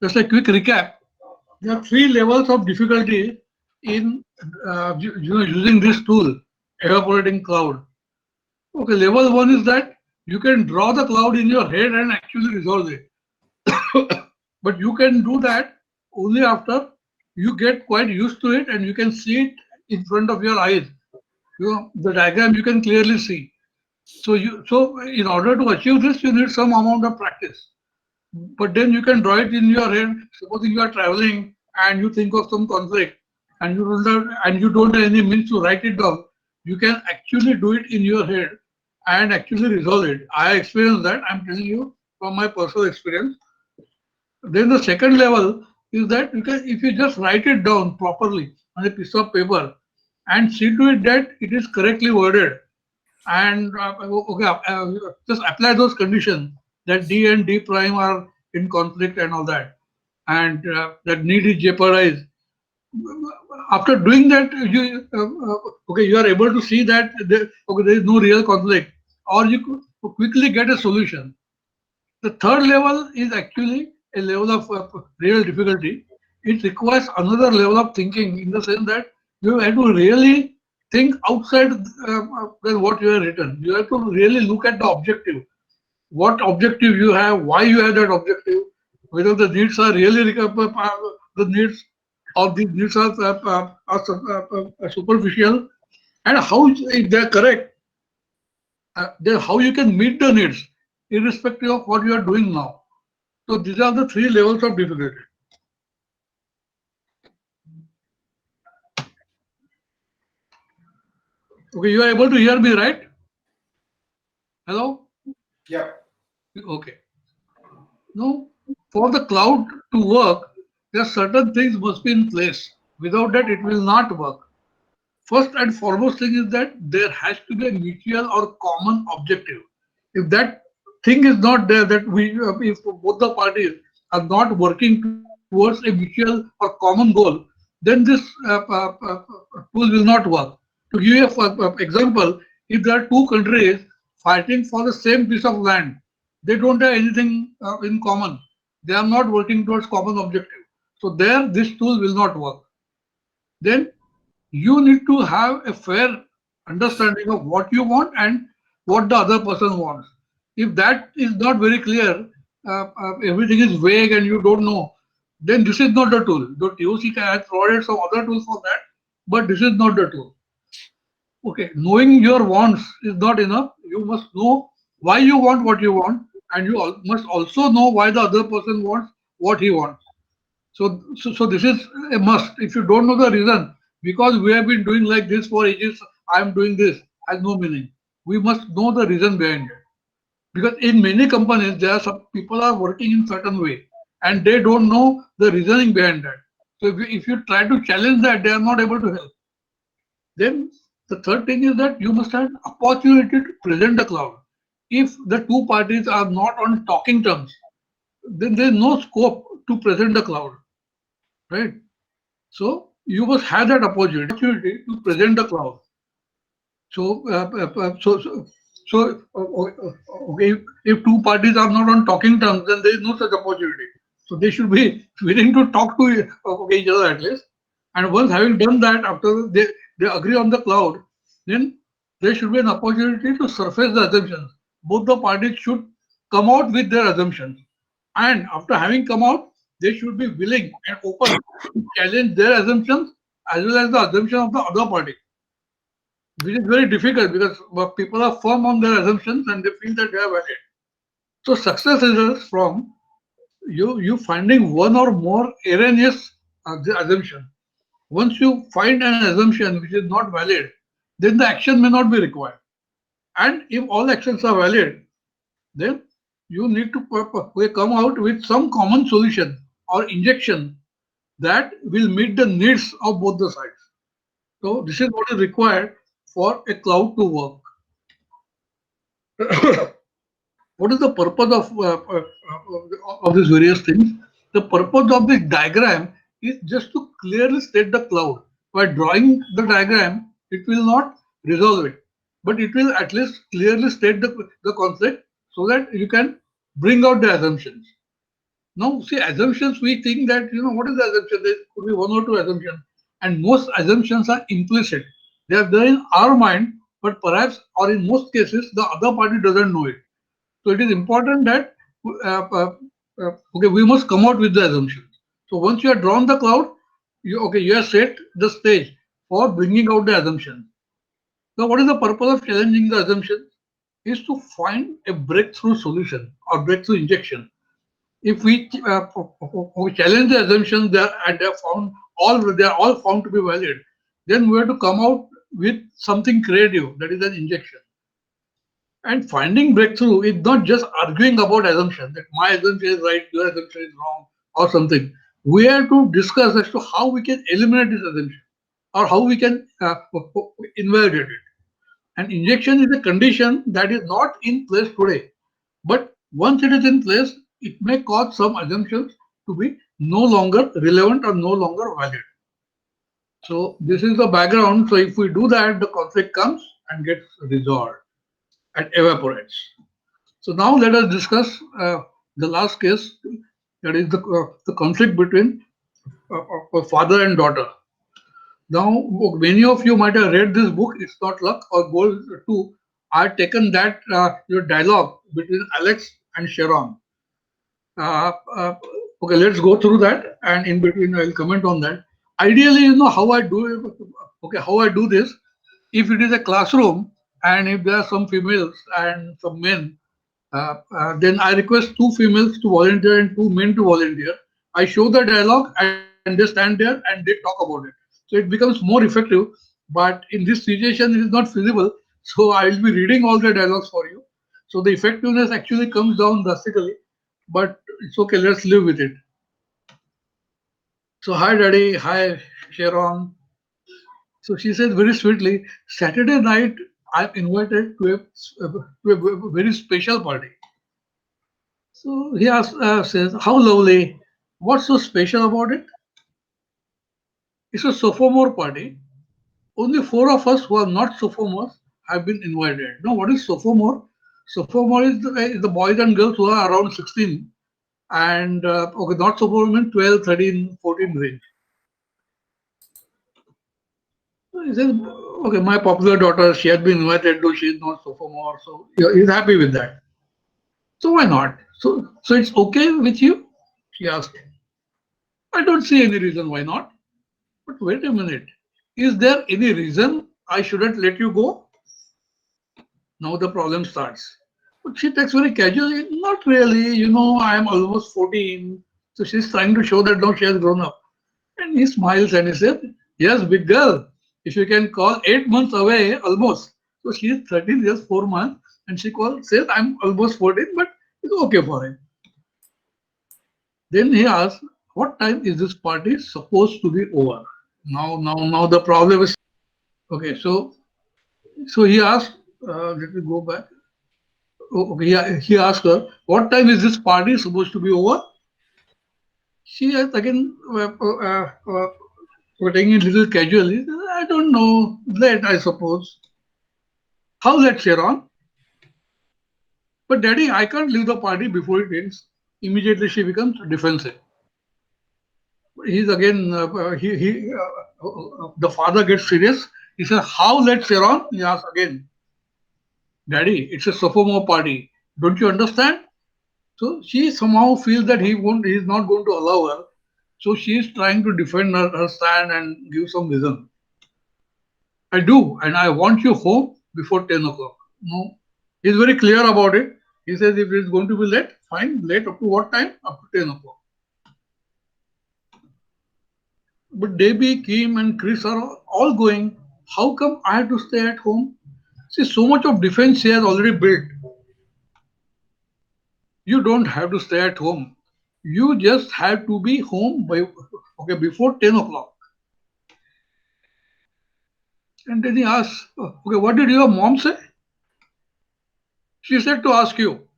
Just a quick recap. There are three levels of difficulty in using this tool, evaporating cloud. Okay, level one is that you can draw the cloud in your head and actually resolve it. But you can do that only after you get quite used to it and you can see it in front of your eyes. The diagram you can clearly see. So in order to achieve this, you need some amount of practice. But then you can draw it in your head. Supposing you are traveling and you think of some conflict and you don't have any means to write it down, you can actually do it in your head and actually resolve it. I experienced that. I'm telling you from my personal experience. Then the second level is that you can, if you just write it down properly on a piece of paper and see to it that it is correctly worded, and just apply those conditions that D and D prime are in conflict and all that, and that need is jeopardized. After doing that, you are able to see that there is no real conflict, or you could quickly get a solution. The third level is actually a level of real difficulty. It requires another level of thinking in the sense that you have to really think outside than what you have written. You have to really look at the objective. What objective you have, why you have that objective, whether the needs are really the needs of these needs are superficial, and how, if they are correct, then how you can meet the needs irrespective of what you are doing now. So these are the three levels of difficulty. Okay, you are able to hear me, right? Hello? Yeah. Okay. Now, for the cloud to work, there are certain things must be in place. Without that, it will not work. First and foremost thing is that there has to be a mutual or common objective. If that thing is not there, that if both the parties are not working towards a mutual or common goal, then this tool will not work. To give you an example, if there are two countries fighting for the same piece of land, they don't have anything in common. They are not working towards common objective. So there, this tool will not work. Then you need to have a fair understanding of what you want and what the other person wants. If that is not very clear, everything is vague and you don't know, then this is not the tool. The TOC has provided some other tools for that, but this is not the tool. Okay, knowing your wants is not enough. You must know why you want what you want, and you must also know why the other person wants what he wants. So this is a must. If you don't know the reason, because we have been doing like this for ages, I am doing this, has no meaning. We must know the reason behind it. Because in many companies, there are some people are working in certain way, and they don't know the reasoning behind that. So if you try to challenge that, they are not able to help. Then the third thing is that you must have opportunity to present the cloud. If the two parties are not on talking terms, then there is no scope to present the cloud, right? So you must have that opportunity to present the cloud. So, okay, if two parties are not on talking terms, then there is no such opportunity. So they should be willing to talk to each other at least. And once having done that, after they agree on the cloud, then there should be an opportunity to surface the assumptions. Both the parties should come out with their assumptions. And after having come out, they should be willing and open to challenge their assumptions as well as the assumption of the other party, which is very difficult because people are firm on their assumptions and they feel that they are valid. So success results from you finding one or more erroneous assumption. Once you find an assumption which is not valid, then the action may not be required. And if all actions are valid, then you need to come out with some common solution or injection that will meet the needs of both the sides. So this is what is required for a cloud to work. What is the purpose of these various things? The purpose of this diagram is just to clearly state the cloud. By drawing the diagram, it will not resolve it, but it will at least clearly state the concept so that you can bring out the assumptions. Now, see, assumptions, we think that, what is the assumption? There could be one or two assumptions. And most assumptions are implicit. They are there in our mind, but perhaps, or in most cases, the other party doesn't know it. So it is important that, okay, we must come out with the assumptions. So once you have drawn the cloud, you have set the stage for bringing out the assumption. Now, what is the purpose of challenging the assumption? Is to find a breakthrough solution or breakthrough injection. If we challenge the assumptions there and they are all found to be valid, then we have to come out with something creative, that is an injection. And finding breakthrough is not just arguing about assumption that my assumption is right, your assumption is wrong, or something. We have to discuss as to how we can eliminate this assumption or how we can invalidate it. And injection is a condition that is not in place today. But once it is in place, it may cause some assumptions to be no longer relevant or no longer valid. So this is the background. So if we do that, the conflict comes and gets resolved and evaporates. So now let us discuss the last case, that is the conflict between father and daughter. Now, many of you might have read this book, It's Not Luck or Goal 2. I've taken that your dialogue between Alex and Sharon. Okay, let's go through that, and in between I'll comment on that. Ideally, how I do it. Okay, how I do this. If it is a classroom and if there are some females and some men, then I request two females to volunteer and two men to volunteer. I show the dialogue and they stand there and they talk about it. So it becomes more effective. But in this situation, it is not feasible. So I will be reading all the dialogues for you. So the effectiveness actually comes down drastically. But it's okay. Let's live with it. So hi, Daddy. Hi, Sharon. So she says very sweetly, Saturday night I'm invited to a very special party. So says, how lovely. What's so special about it? It's a sophomore party. Only four of us who are not sophomores have been invited. Now, what is sophomore? Sophomore is the boys and girls who are around 16. And, okay, not sophomore means 12, 13, 14 range. So he says, okay, my popular daughter, she has been invited, though she is not sophomore. So he's happy with that. So why not? So it's okay with you? She asked. I don't see any reason why not. But wait a minute. Is there any reason I shouldn't let you go? Now the problem starts. But she takes very casually. Not really. I am almost 14. So she's trying to show that now she has grown up. And he smiles and he says, yes, big girl. If you can call 8 months away, almost. So she is 13 years, 4 months. And says, I'm almost 14, but it's okay for him. Then he asks, what time is this party supposed to be over? Now the problem is okay. So he asked. Let me go back. Okay, he asked her, "What time is this party supposed to be over?" She has again taking it a little casually. I don't know. Late, I suppose. How late, Sharon? But Daddy, I can't leave the party before it ends. Immediately, she becomes defensive. He's again. The father gets serious. He says, "How late, Sharon?" He asks again. Daddy, it's a sophomore party. Don't you understand? So she somehow feels that he's not going to allow her. So she is trying to defend her stand and give some reason. I do, and I want you home before 10 o'clock. No, he's very clear about it. He says if it's going to be late, fine. Late up to what time? Up to 10 o'clock. But Debbie, Kim, and Chris are all going. How come I have to stay at home? See, so much of defense she has already built. You don't have to stay at home. You just have to be home before 10 o'clock. And then he asks, okay, what did your mom say? She said to ask you.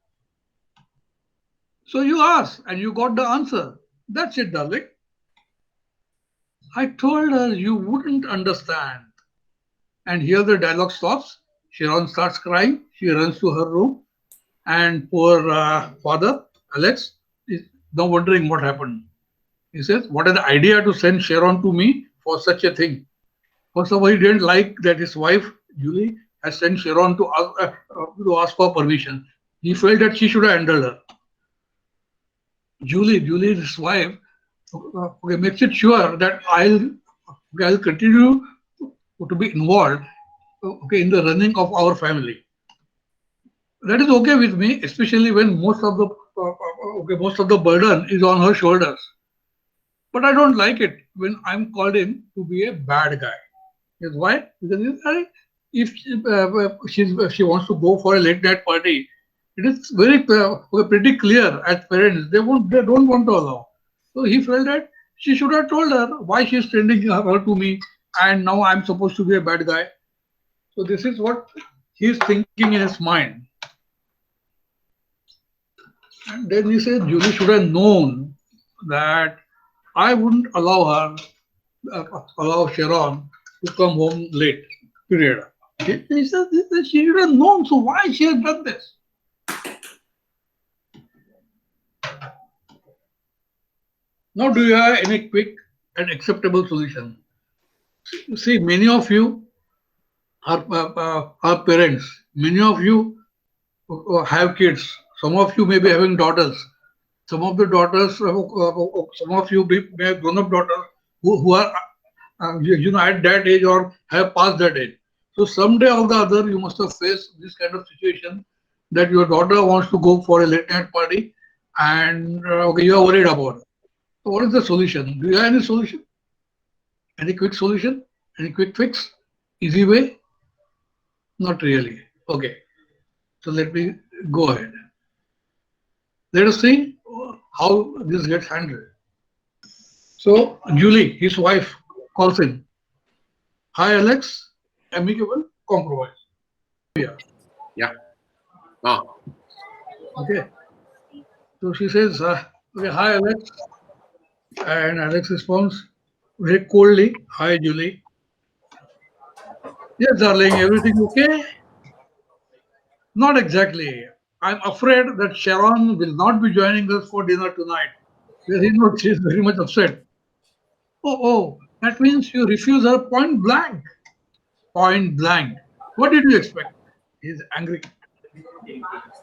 So you asked and you got the answer. That's it, darling. I told her you wouldn't understand. And here the dialogue stops. Sharon starts crying. She runs to her room. And poor father, Alex, now wondering what happened. He says, what is the idea to send Sharon to me for such a thing? First of all, he didn't like that his wife, Julie, has sent Sharon to ask for permission. He felt that she should have handled her. Julie, his wife, okay, makes it sure that I'll continue to be involved, okay, in the running of our family. That is okay with me, especially when most of the burden is on her shoulders. But I don't like it when I'm called in to be a bad guy. Yes, why? Because if she wants to go for a late night party, it is pretty clear as parents they don't want to allow. So he felt that she should have told her why she's sending her to me, and now I'm supposed to be a bad guy. So this is what he's thinking in his mind. And then he said Julie should have known that I wouldn't allow Sharon to come home late. Period. He said she should have known, so why she has done this? Now, do you have any quick and acceptable solution? See, many of you are parents. Many of you have kids. Some of you may be having daughters. Some of the daughters, some of you may have grown-up daughters who are, at that age or have passed that age. So someday or the other, you must have faced this kind of situation that your daughter wants to go for a late night party, and okay, you are worried about it. So what is the solution? Do you have any solution? Any quick solution? Any quick fix? Easy way? Not really. Okay. So let me go ahead. Let us see how this gets handled. So Julie, his wife, calls in. Hi Alex, amicable compromise. Yeah. Yeah. Ah. Okay. So she says, okay, hi Alex. And Alex responds very coldly, hi Julie. Yes, darling, everything okay? Not exactly. I'm afraid that Sharon will not be joining us for dinner tonight. She's very much upset. Oh, that means you refuse her point blank. Point blank. What did you expect? He's angry.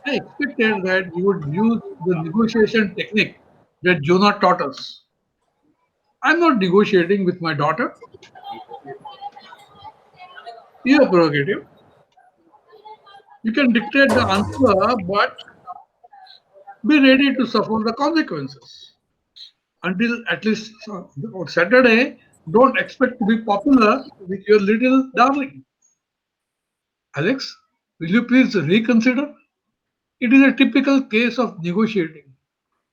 I expected that you would use the negotiation technique that Jonah taught us. I'm not negotiating with my daughter. Your prerogative. You can dictate the answer, but be ready to suffer the consequences. Until at least on Saturday, don't expect to be popular with your little darling. Alex, will you please reconsider? It is a typical case of negotiating.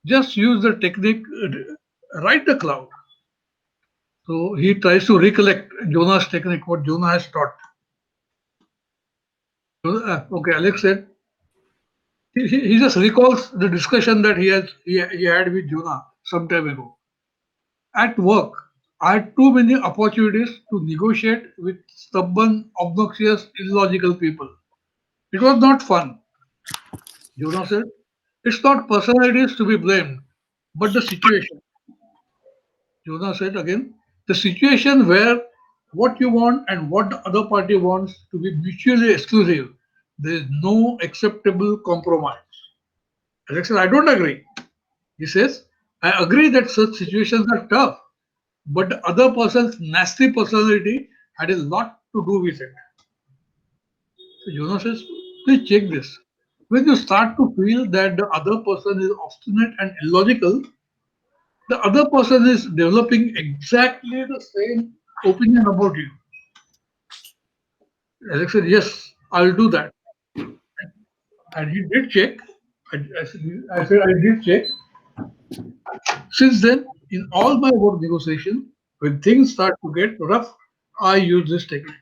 Just use the technique, write the cloud. So he tries to recollect Jonah's technique, what Jonah has taught. Okay, Alex said he just recalls the discussion that he had with Jonah some time ago. At work, I had too many opportunities to negotiate with stubborn, obnoxious, illogical people. It was not fun. Jonah said, it's not personalities to be blamed, but the situation. Jonah said again, the situation where what you want and what the other party wants to be mutually exclusive. There is no acceptable compromise. Alex said, I don't agree. He says, I agree that such situations are tough, but the other person's nasty personality had a lot to do with it. So Jonah says, please check this. When you start to feel that the other person is obstinate and illogical, the other person is developing exactly the same opinion about you. Alex said, yes, I'll do that. And he did check. I did check. Since then, in all my work negotiation, when things start to get rough, I use this technique.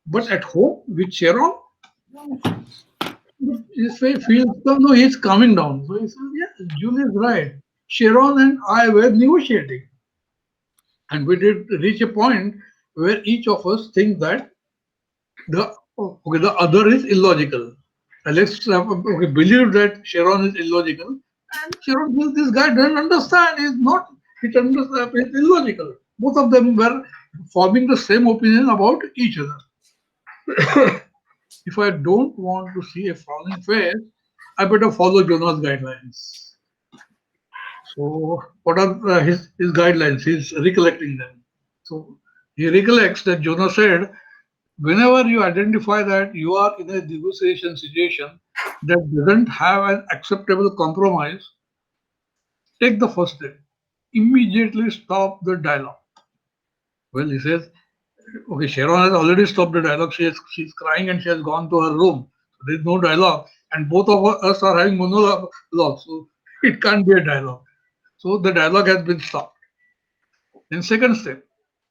But at home with Sharon, his face feels no, he's calming down. So he says, yeah, Julie is right. Sharon and I were negotiating. And we did reach a point where each of us think that the other is illogical. Let's okay, believe that Sharon is illogical, and Sharon feels this guy doesn't understand. He's not. It understands. It's illogical. Both of them were forming the same opinion about each other. If I don't want to see a frowning face, I better follow Jonah's guidelines. So, what are his guidelines? He's recollecting them. So, he recollects that Jonah said, whenever you identify that you are in a negotiation situation that doesn't have an acceptable compromise, take the first step. Immediately stop the dialogue. Well, he says, okay, Sharon has already stopped the dialogue. She's crying and she has gone to her room. So there's no dialogue. And both of us are having monologue. So it can't be a dialogue. So the dialogue has been stopped. Then second step,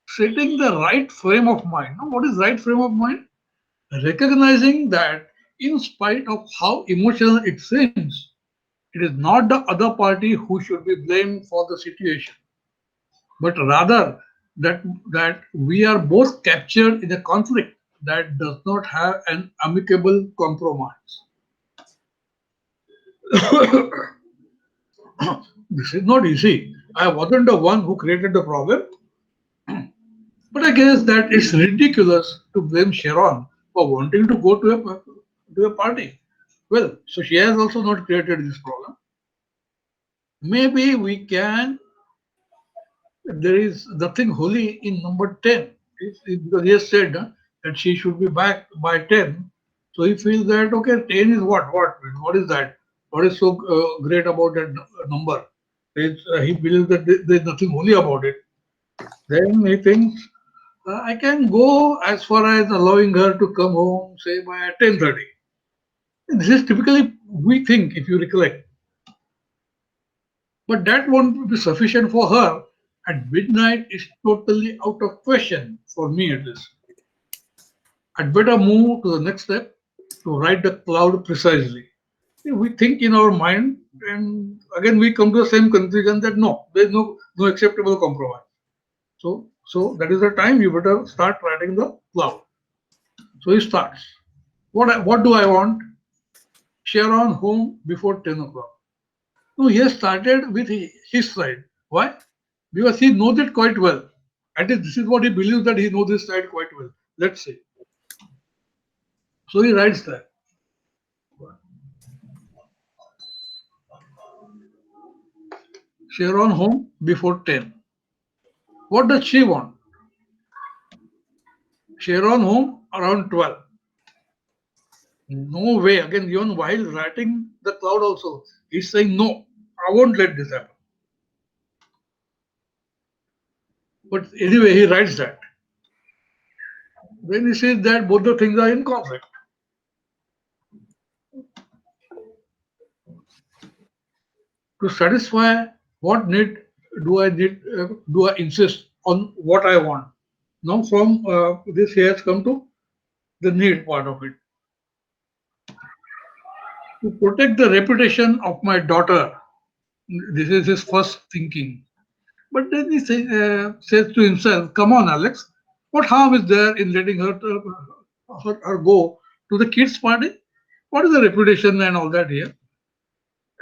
setting the right frame of mind. Now, what is right frame of mind? Recognizing that in spite of how emotional it seems, it is not the other party who should be blamed for the situation, but rather that we are both captured in a conflict that does not have an amicable compromise. This is not easy. I wasn't the one who created the problem, but I guess that it's ridiculous to blame Sharon for wanting to go to a party. Well, so she has also not created this problem. Maybe we can. There is nothing holy in number 10. Because he has said that she should be back by 10. So he feels that, okay, 10 is what? What is that? What is so great about that number? He believes that there's nothing holy about it. Then he thinks, I can go as far as allowing her to come home, say by 10:30. This is typically we think, if you recollect. But that won't be sufficient for her. At midnight is totally out of question, for me at least. I'd better move to the next step to write the cloud precisely. We think in our mind, and again we come to the same conclusion that no, there is no acceptable compromise. So that is the time you better start writing the cloud. So he starts. What do I want? Sharon home before 10 o'clock. No, he has started with his side. Why? Because he knows it quite well. At least this is what he believes, that he knows this side quite well. Let's say. So he writes that. Sharon home before 10. What does she want? Sharon home around 12. No way. Again, even while writing the cloud also, he's saying, no, I won't let this happen. But anyway, he writes that. Then he says that both the things are in conflict. To satisfy what do I insist on what I want? Now, from this, he has come to the need part of it. To protect the reputation of my daughter, this is his first thinking. But then says to himself, come on, Alex, what harm is there in letting her go to the kids' party? What is the reputation and all that here?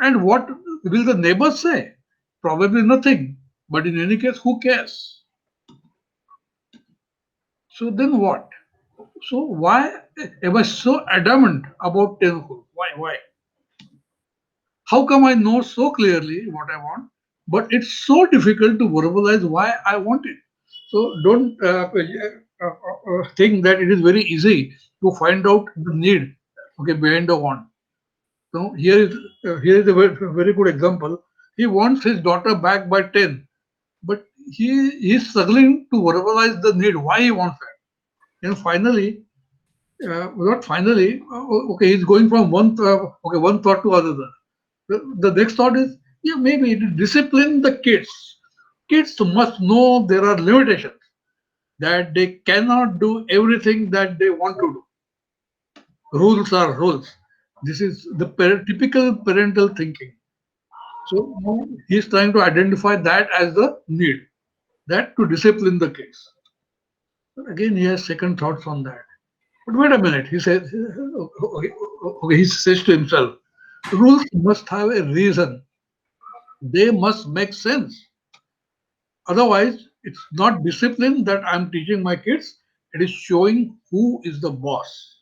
And what will the neighbors say? Probably nothing. But in any case, who cares? So then what? So why am I so adamant about 10 o'clock? Why? How come I know so clearly what I want, but it's so difficult to verbalize why I want it? So don't think that it is very easy to find out the need, okay, behind the want. So here is a very good example. He wants his daughter back by 10, but he is struggling to verbalize the need, why he wants that. And finally, not finally, okay, he's going from one thought to another. The next thought is, yeah, maybe it is discipline the kids. Kids must know there are limitations, that they cannot do everything that they want to do. Rules are rules. This is the typical parental thinking. So now he's trying to identify that as the need, that to discipline the kids. But again, he has second thoughts on that. But wait a minute, he says, okay, okay, he says to himself, rules must have a reason. They must make sense. Otherwise, it's not discipline that I'm teaching my kids. It is showing who is the boss.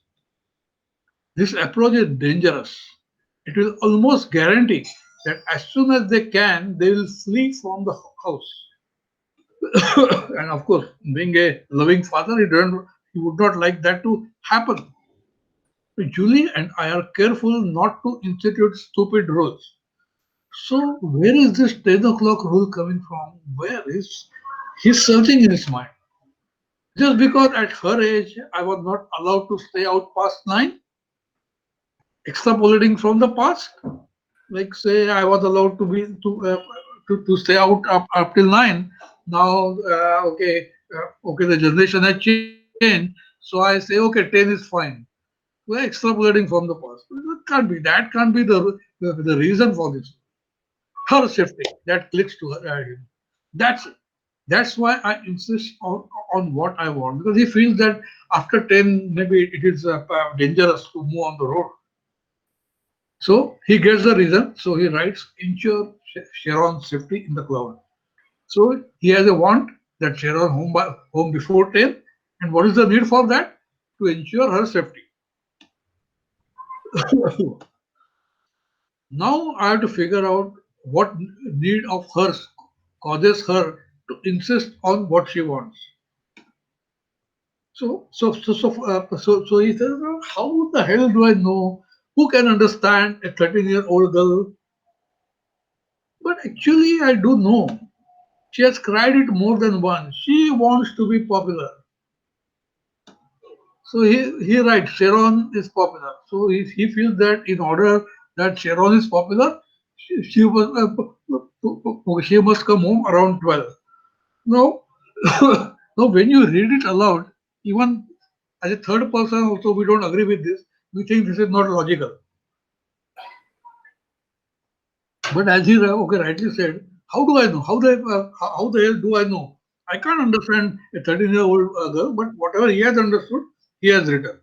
This approach is dangerous. It will almost guarantee that as soon as they can, they will flee from the house. And of course, being a loving father, he would not like that to happen. So Julie and I are careful not to institute stupid rules. So where is this 10 o'clock rule coming from? Where is he's searching in his mind? Just because at her age I was not allowed to stay out past 9, extrapolating from the past. Like say I was allowed to to stay out up till 9. Now okay, the generation has changed. So I say okay, 10 is fine. We're extrapolating from the past. That can't be the reason for this. Her safety that clicks to him. That's that's why I insist on what I want, because he feels that after 10 maybe it is dangerous to move on the road. So he gets the reason. So he writes ensure Sharon's safety in the cloud. So he has a want that Sharon home before 10. And what is the need for that? To ensure her safety. Now I have to figure out what need of hers causes her to insist on what she wants. So he says, "Well, how the hell do I know? Who can understand a 13-year-old girl?" But actually, I do know. She has cried it more than once. She wants to be popular. So he writes, Sharon is popular. So he feels that in order that Sharon is popular, she must come home around 12. Now, now when you read it aloud, even as a third person also we don't agree with this. We think this is not logical. But as he rightly said, how do I know? How the hell do I know? I can't understand a 13-year-old girl, but whatever he has understood, he has written.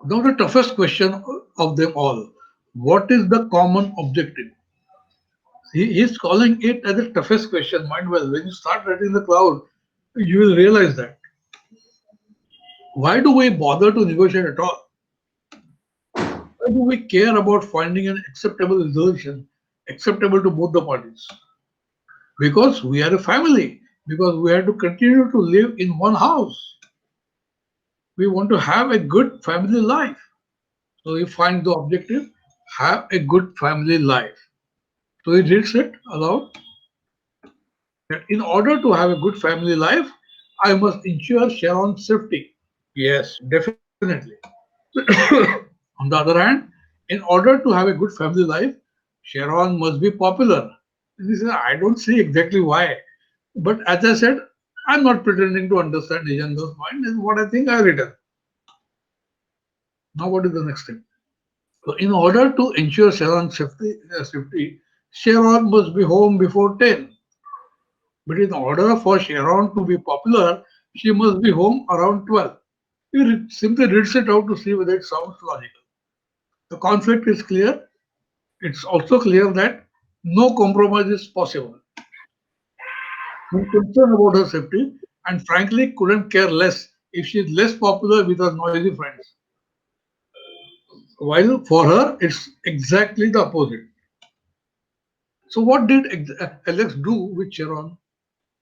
Now the toughest question of them all: what is the common objective? He's calling it as the toughest question. Mind well, when you start writing the cloud, you will realize that. Why do we bother to negotiate at all? Why do we care about finding an acceptable resolution, acceptable to both the parties? Because we are a family, because we have to continue to live in one house. We want to have a good family life. So we find the objective, have a good family life. So he reads it aloud that in order to have a good family life, I must ensure Sharon's safety. Yes, definitely. On the other hand, in order to have a good family life, Sharon must be popular. This is, I don't see exactly why. But as I said, I'm not pretending to understand a young girl's mind. This is what I think I've written. Now, what is the next step? So, in order to ensure Sharon's safety, Sharon must be home before 10. But in order for Sharon to be popular, she must be home around 12. You simply reads it out to see whether it sounds logical. The conflict is clear. It's also clear that no compromise is possible. He's concerned about her safety and frankly couldn't care less if she's less popular with her noisy friends. While for her, it's exactly the opposite. So, what did Alex do with Sharon?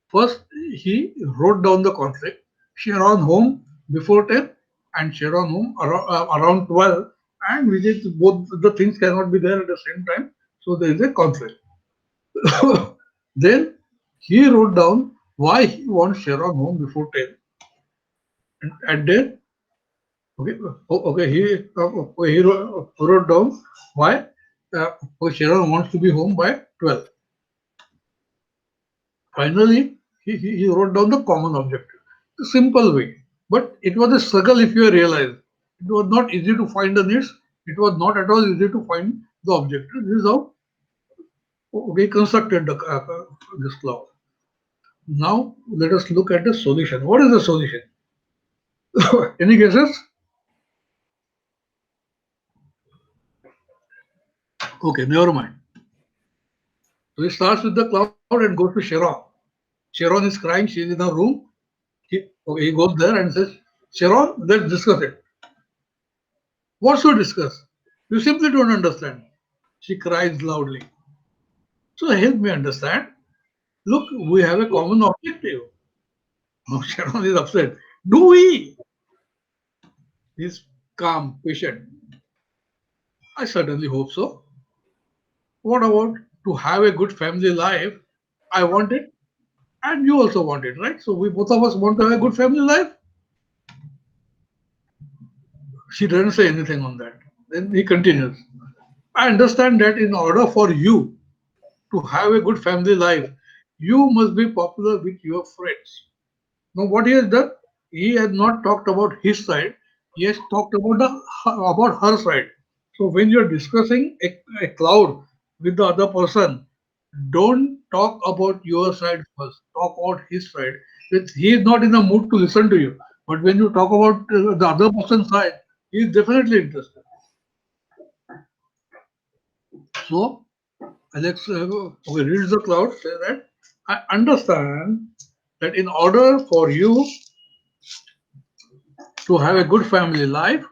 First, he wrote down the conflict. Sharon home before 10 and Sharon home around 12, and which is both the things cannot be there at the same time. So, there is a conflict. Then he wrote down why he wants Sharon home before 10. And then, he wrote down why Sharon wants to be home by 12. Finally, he wrote down the common objective. The simple way. But it was a struggle if you realize. It was not easy to find the needs. It was not at all easy to find the objective. This is how we constructed this cloud. Now let us look at the solution. What is the solution? Any guesses? Okay, never mind. So he starts with the cloud and goes to Sharon. Sharon is crying, she's in her room. Okay, he goes there and says, Sharon, let's discuss it. What should discuss? You simply don't understand. She cries loudly. So help me understand. Look, we have a common objective. Oh, Sharon is upset. Do we? He's calm, patient. I certainly hope so. What about to have a good family life? I want it, and you also want it, right? So we both of us want to have a good family life. She doesn't say anything on that. Then he continues. I understand that in order for you to have a good family life, you must be popular with your friends. Now, what he has done, he has not talked about his side. He has talked about about her side. So when you're discussing a cloud with the other person, don't talk about your side first. Talk about his side. He is not in the mood to listen to you. But when you talk about the other person's side, he is definitely interested. So Alex okay, reads the cloud, say that I understand that in order for you to have a good family life,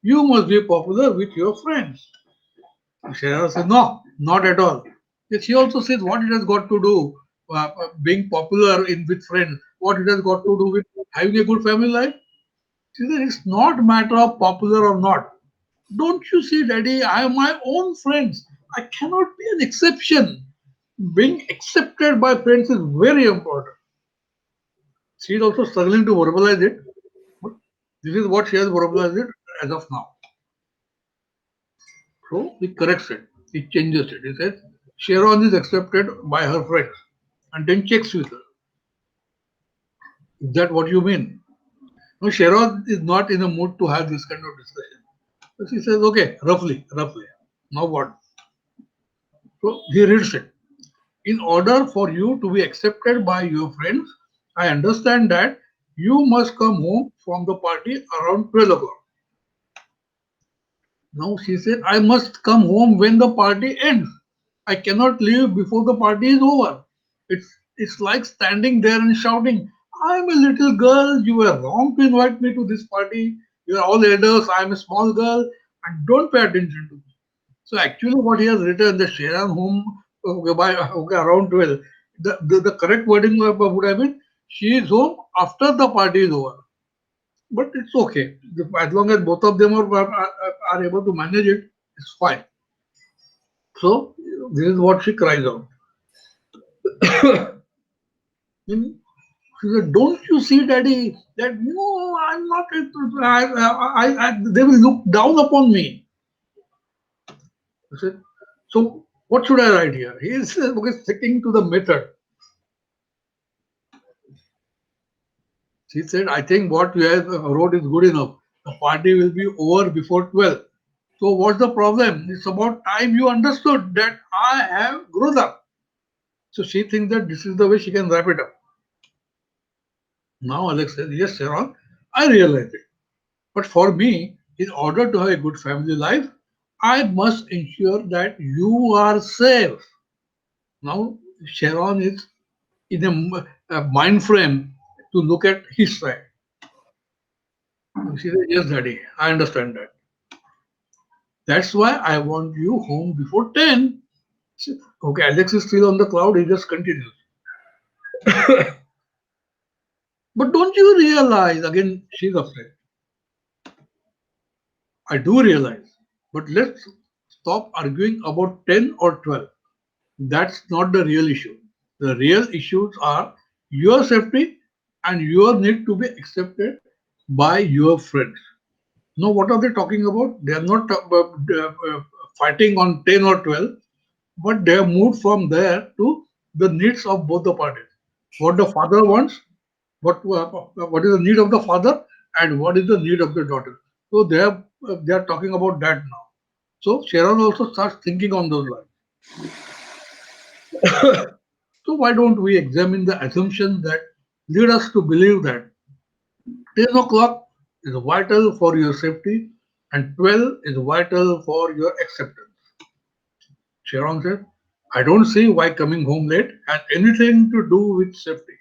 you must be popular with your friends. Shara says, no, not at all. Yet she also says what it has got to do being popular in with friends, what it has got to do with having a good family life. She says it's not matter of popular or not. Don't you see, Daddy? I have my own friends. I cannot be an exception. Being accepted by friends is very important. She is also struggling to verbalize it. But this is what she has verbalized it as of now. So he corrects it. He changes it. He says Sharon is accepted by her friends and then checks with her. Is that what you mean? No, Sharon is not in a mood to have this kind of discussion. So she says, okay, roughly. Now what? So he reads it. In order for you to be accepted by your friends, I understand that you must come home from the party around 12 o'clock. Now she said, I must come home when the party ends. I cannot leave before the party is over. It's like standing there and shouting, I'm a little girl, you were wrong to invite me to this party. You are all elders, I'm a small girl, and don't pay attention to me. So actually what he has written, the Sharon home around 12, the correct wording would have been, she is home after the party is over. But it's okay. As long as both of them are able to manage it, it's fine. So this is what she cries out. Hmm? She said, "Don't you see, Daddy, that no, I'm not. They will look down upon me." I said, "So what should I write here?" He is okay, sticking to the method. She said, "I think what you have wrote is good enough. The party will be over before 12. So what's the problem? It's about time you understood that I have grown up." So she thinks that this is the way she can wrap it up. Now Alex says, yes, Sharon, I realize it. But for me, in order to have a good family life, I must ensure that you are safe. Now Sharon is in a mind frame to look at his side. She says, yes, Daddy, I understand that. That's why I want you home before 10. Okay, Alex is still on the cloud, he just continues. But don't you realize, again, she's afraid. I do realize. But let's stop arguing about 10 or 12. That's not the real issue. The real issues are your safety and your need to be accepted by your friends. Now, what are they talking about? They are not fighting on 10 or 12, but they have moved from there to the needs of both the parties. What the father wants, what is the need of the father, and what is the need of the daughter. So they are talking about that now. So Sharon also starts thinking on those lines. So why don't we examine the assumptions that lead us to believe that 10 o'clock is vital for your safety and 12 is vital for your acceptance? Sharon said, I don't see why coming home late has anything to do with safety.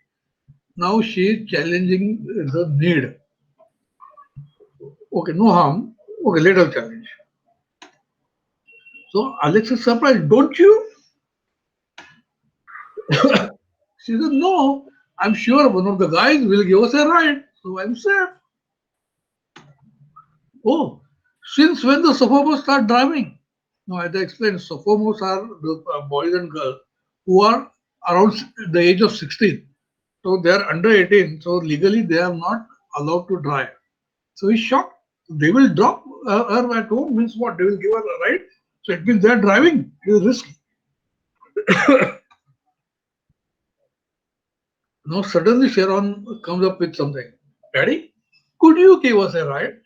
Now she is challenging the need. Okay, no harm. Okay, let her challenge. So Alex is surprised. Don't you? She said, no, I'm sure one of the guys will give us a ride. So I'm safe. Oh, since when the sophomores start driving? No, as I explained, sophomores are the boys and girls who are around the age of 16. So they are under 18. So legally they are not allowed to drive. So he's shocked. They will drop her at home. Means what? They will give her a ride. So it means they are driving. It is risky. Now suddenly Sharon comes up with something. Daddy, could you give us a ride?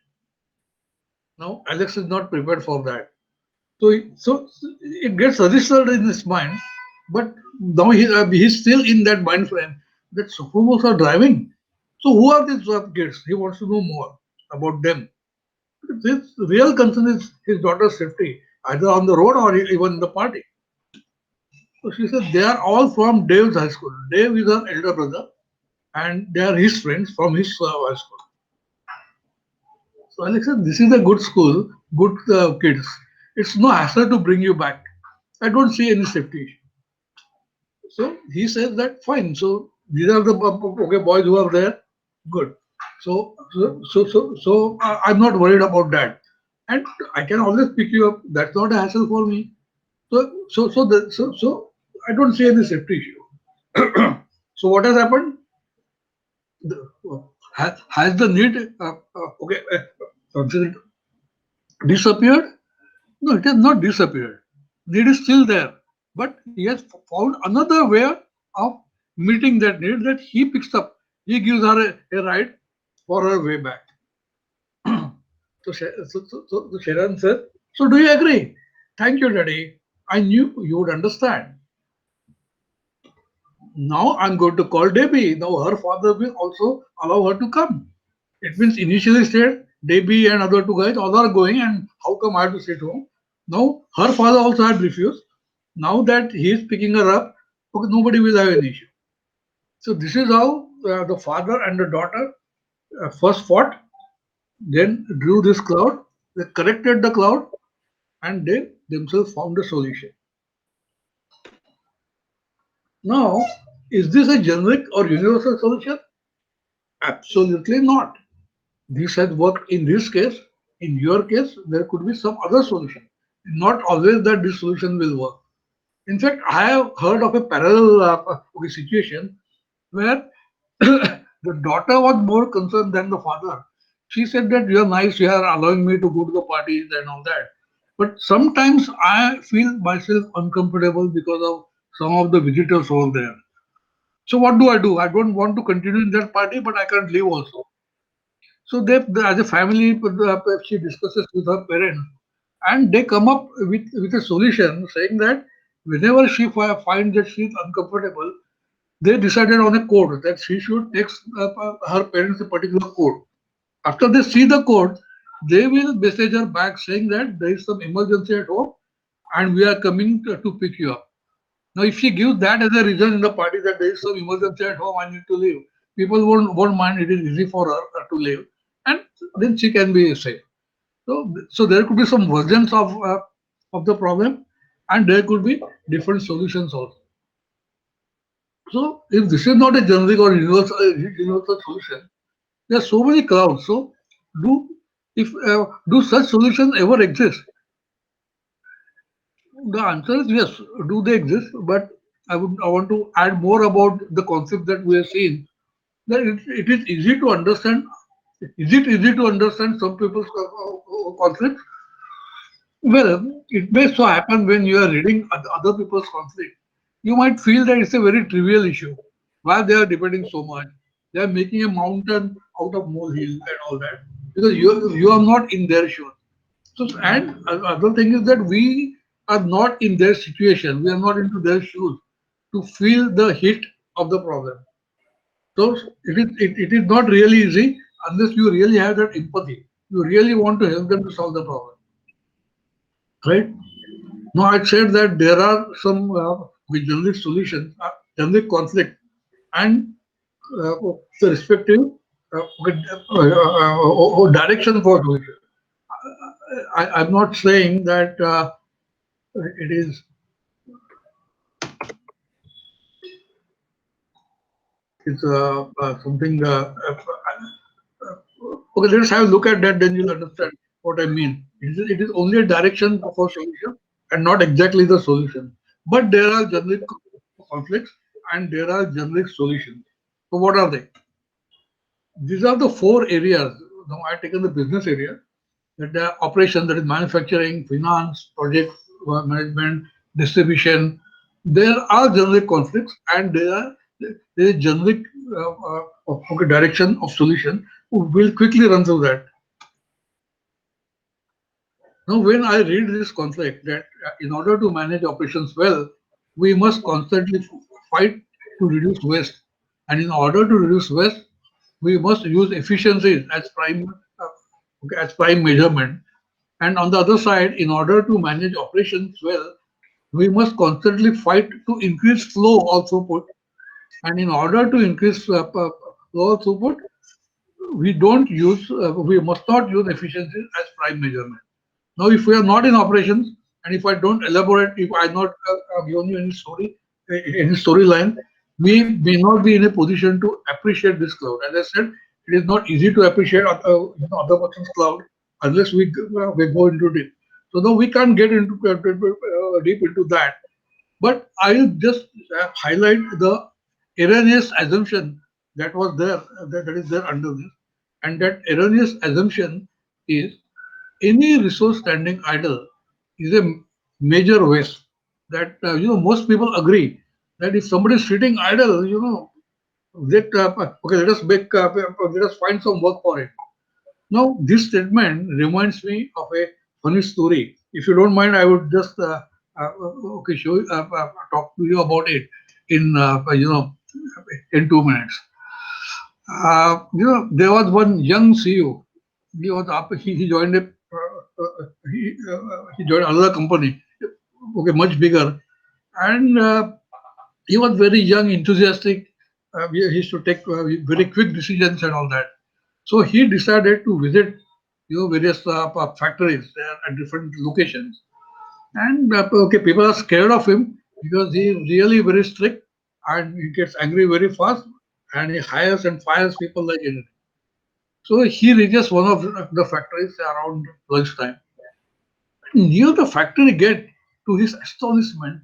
Now Alex is not prepared for that. So it gets registered in his mind, but now he's still in that mind frame that sophomores are driving. So who are these kids? He wants to know more about them. His real concern is his daughter's safety, either on the road or even in the party. So she said they are all from Dave's high school. Dave is her elder brother, and they are his friends from his high school. So Alex said, this is a good school, good kids. It's no hassle to bring you back. I don't see any safety issue. So he says that fine. So these are the okay boys who are there. Good. So I'm not worried about that, and I can always pick you up. That's not a hassle for me. So I don't see any safety issue. So what has happened? Has the need considered disappeared? No, it has not disappeared. Need is still there, but he has found another way of meeting that need that he picks up. He gives her a ride for her way back. So Sharon said, "So do you agree?" Thank you, Daddy. I knew you would understand. Now I'm going to call Debbie. Now her father will also allow her to come. It means initially said Debbie and other two guys all are going, and how come I have to sit home? Now her father also had refused. Now that he is picking her up, okay, nobody will have an issue. So this is how the father and the daughter first fought, then drew this cloud, they corrected the cloud, and they themselves found a solution. Now, is this a generic or universal solution? Absolutely not. This has worked in this case. In your case, there could be some other solution. Not always that this solution will work. In fact, I have heard of a parallel situation where the daughter was more concerned than the father. She said that you are nice, you are allowing me to go to the parties and all that. But sometimes I feel myself uncomfortable because of some of the visitors over there. So what do? I don't want to continue in that party, but I can't leave also. So as a family, she discusses with her parents, and they come up with a solution, saying that whenever she finds that she is uncomfortable, they decided on a code that she should text her parents a particular code. After they see the code, they will message her back saying that there is some emergency at home and we are coming to pick you up. Now, if she gives that as a reason in the party that there is some emergency at home, I need to leave, people won't mind. It is easy for her to leave, and then she can be safe. So there could be some versions of the problem, and there could be different solutions also. So if this is not a generic or universal solution, there are so many clouds. So do do such solutions ever exist? The answer is yes. Do they exist? But I want to add more about the concept that we have seen. That it is easy to understand. Is it easy to understand some people's conflicts? Well, it may so happen when you are reading other people's conflict, you might feel that it's a very trivial issue. Why they are debating so much? They are making a mountain out of molehill and all that because you are not in their shoes. So, and other thing is that we are not in their situation. We are not into their shoes. to feel the heat of the problem. So it is not really easy unless you really have that empathy. You really want to help them to solve the problem, right? Now I said that there are some generic solutions, generic conflict, and uh, the respective direction for solution. I'm not saying that it is it's something. Okay, let us have a look at that. Then you'll understand what I mean. It is only a direction for solution and not exactly the solution. But there are generic conflicts and there are generic solutions. So what are they? These are the four areas. Now I've taken the business area, that the operation, that is manufacturing, finance, project management, distribution. There are generic conflicts and there is generic okay, direction of solution. We'll quickly run through that. Now, when I read this conflict, that in order to manage operations well, we must constantly fight to reduce waste, and in order to reduce waste, we must use efficiencies as prime measurement. And on the other side, in order to manage operations well, we must constantly fight to increase flow or throughput. And in order to increase flow or throughput, we must not use efficiencies as prime measurement. Now, if we are not in operations, and if I don't elaborate, if I not given you any storyline, we may not be in a position to appreciate this cloud. As I said, it is not easy to appreciate other person's cloud unless we go into it. So now we can't get into deep into that. But I'll just highlight the erroneous assumption that was there, that is there under this, and that erroneous assumption is any resource standing idle is a major waste. That most people agree that if somebody is sitting idle, okay, let us find some work for it. Now, this statement reminds me of a funny story. If you don't mind, I would just okay talk to you about it in in 2 minutes. There was one young CEO. He joined he joined another company, okay, much bigger, and he was very young, enthusiastic. He used to take very quick decisions and all that. So he decided to visit, various factories at different locations. And okay, people are scared of him because he is really very strict and he gets angry very fast and he hires and fires people like anything. So he reaches one of the factories around lunchtime. Near the factory gate, to his astonishment,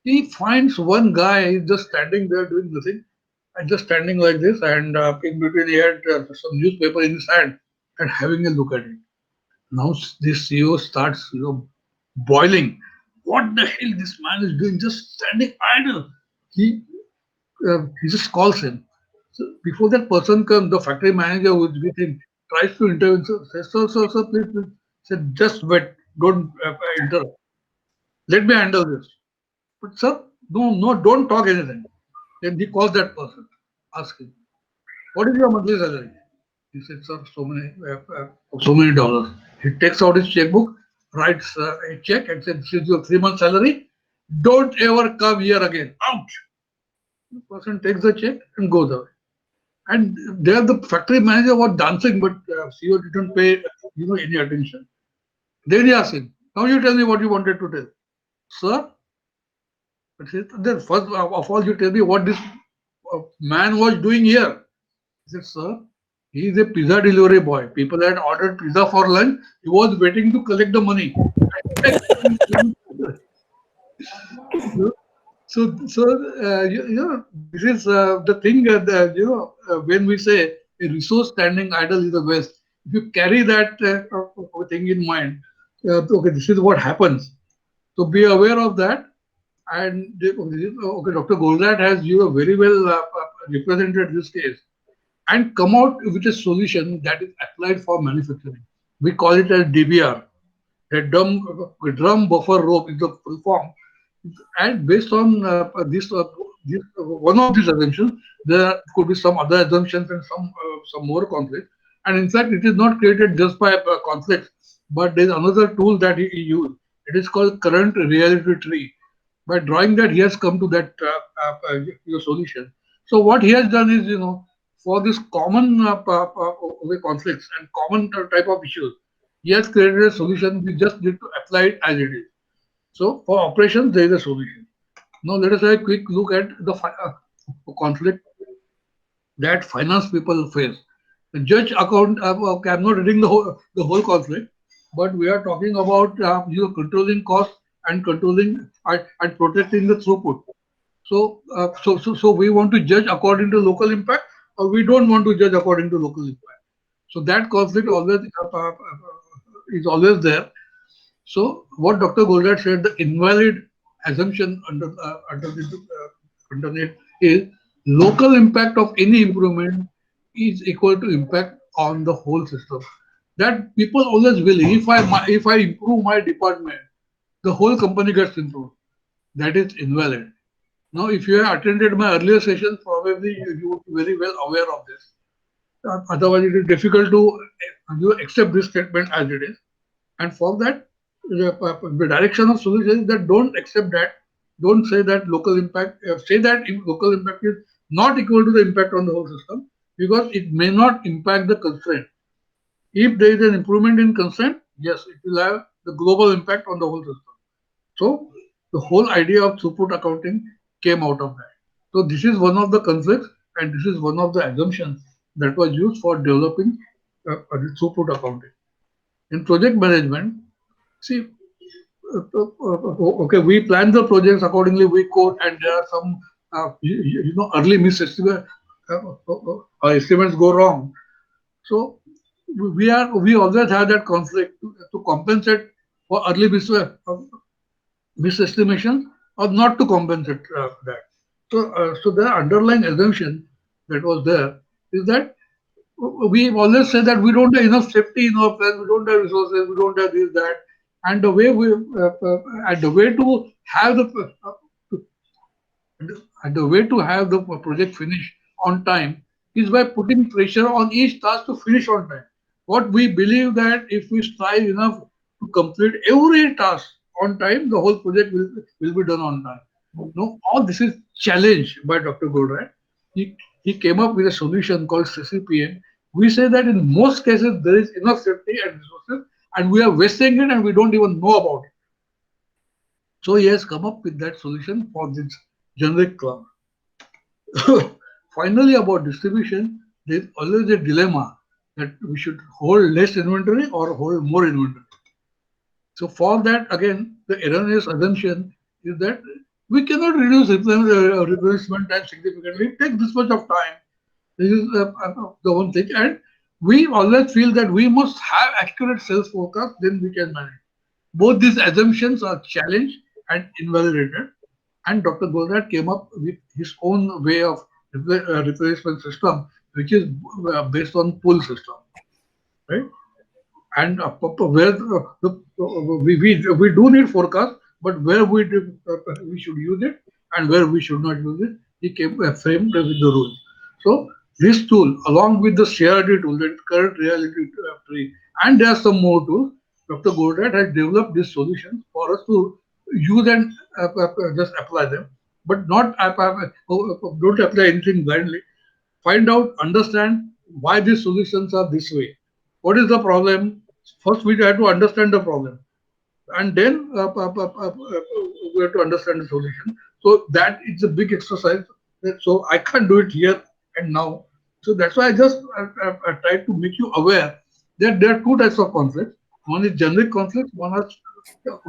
he finds one guy just standing there doing nothing, and just standing like this, and in between he had some newspaper in his hand and having a look at it. Now this CEO starts, boiling. What the hell this man is doing? Just standing idle. He he just calls him. So before that person comes, the factory manager who is with him tries to intervene. So says, sir, please, please. Said, just wait, don't enter. Let me handle this. But sir, no, don't talk anything. Then he calls that person, ask him, what is your monthly salary? He said, sir, so many dollars. He takes out his checkbook, writes a check and said, this is your 3 month salary. Don't ever come here again. Out. The person takes the check and goes away. And there the factory manager was dancing, but CEO didn't pay any attention. Then he asked him, now you tell me what you wanted to tell. Sir, but then first of all, you tell me what this man was doing here. He said, sir, he is a pizza delivery boy. People had ordered pizza for lunch. He was waiting to collect the money. So, this is the thing that, when we say a resource standing idle is the best, if you carry that thing in mind, okay, this is what happens. So be aware of that. And okay, Dr. Goldratt has very well represented this case and come out with a solution that is applied for manufacturing. We call it as DBR. The drum buffer rope is the full form, and based on this one of these assumptions. There could be some other assumptions and some more conflict. And in fact, it is not created just by conflicts, but there is another tool that he used. It is called current reality tree. By drawing that, he has come to that solution. So what he has done is, for this common conflicts and common type of issues, he has created a solution. We just need to apply it as it is. So for operations, there is a solution. Now let us have a quick look at the conflict that finance people face. The judge account. Okay, I'm not reading the whole conflict, but we are talking about controlling costs and controlling and protecting the throughput. So we want to judge according to local impact, or we don't want to judge according to local impact. So that conflict always is always there. So what Dr. Goldratt said, the invalid assumption underneath is local impact of any improvement is equal to impact on the whole system. That people always believe if I improve my department, the whole company gets improved. That is invalid. Now, if you have attended my earlier sessions, probably you would be very well aware of this. Otherwise, it is difficult to accept this statement as it is. And for that, the direction of solution is that don't accept that. Don't say that local impact. Say that local impact is not equal to the impact on the whole system because it may not impact the constraint. If there is an improvement in constraint, yes, it will have the global impact on the whole system. So the whole idea of throughput accounting came out of that. So this is one of the conflicts, and this is one of the assumptions that was used for developing the throughput accounting. In project management, see, okay, we plan the projects accordingly, we code, and there are some, early misestimates, estimates go wrong. So we always have that conflict to compensate for early misestimation or not to compensate that. So the underlying assumption that was there is that we always say that we don't have enough safety in our plans, we don't have resources, we don't have this, that, and the way to have the project finished on time is by putting pressure on each task to finish on time. What we believe that if we strive enough to complete every task on time, the whole project will be done on time. No, all this is challenged by Dr. Goldratt. He came up with a solution called CCPM. We say that in most cases there is enough safety and resources, and we are wasting it and we don't even know about it. So he has come up with that solution for this generic cloud. Finally, about distribution, there is always a dilemma that we should hold less inventory or hold more inventory. So for that, again, the erroneous assumption is that we cannot reduce replacement time significantly. It takes this much of time. This is the one thing. And we always feel that we must have accurate sales forecast, then we can manage. Both these assumptions are challenged and invalidated. And Dr. Goldratt came up with his own way of replacement system, which is based on pull system, right? And where we do need forecast, but where we should use it and where we should not use it, he came framed with the rules. So this tool, along with the CRD tool, the current reality tree, and there are some more tools, Dr. Goldratt has developed this solution for us to use and just apply them, but not don't apply anything blindly. Find out, understand why these solutions are this way. What is the problem? First, we have to understand the problem, and then we have to understand the solution. So that is a big exercise. So I can't do it here and now. So that's why I try to make you aware that there are two types of conflicts. One is generic conflict, one is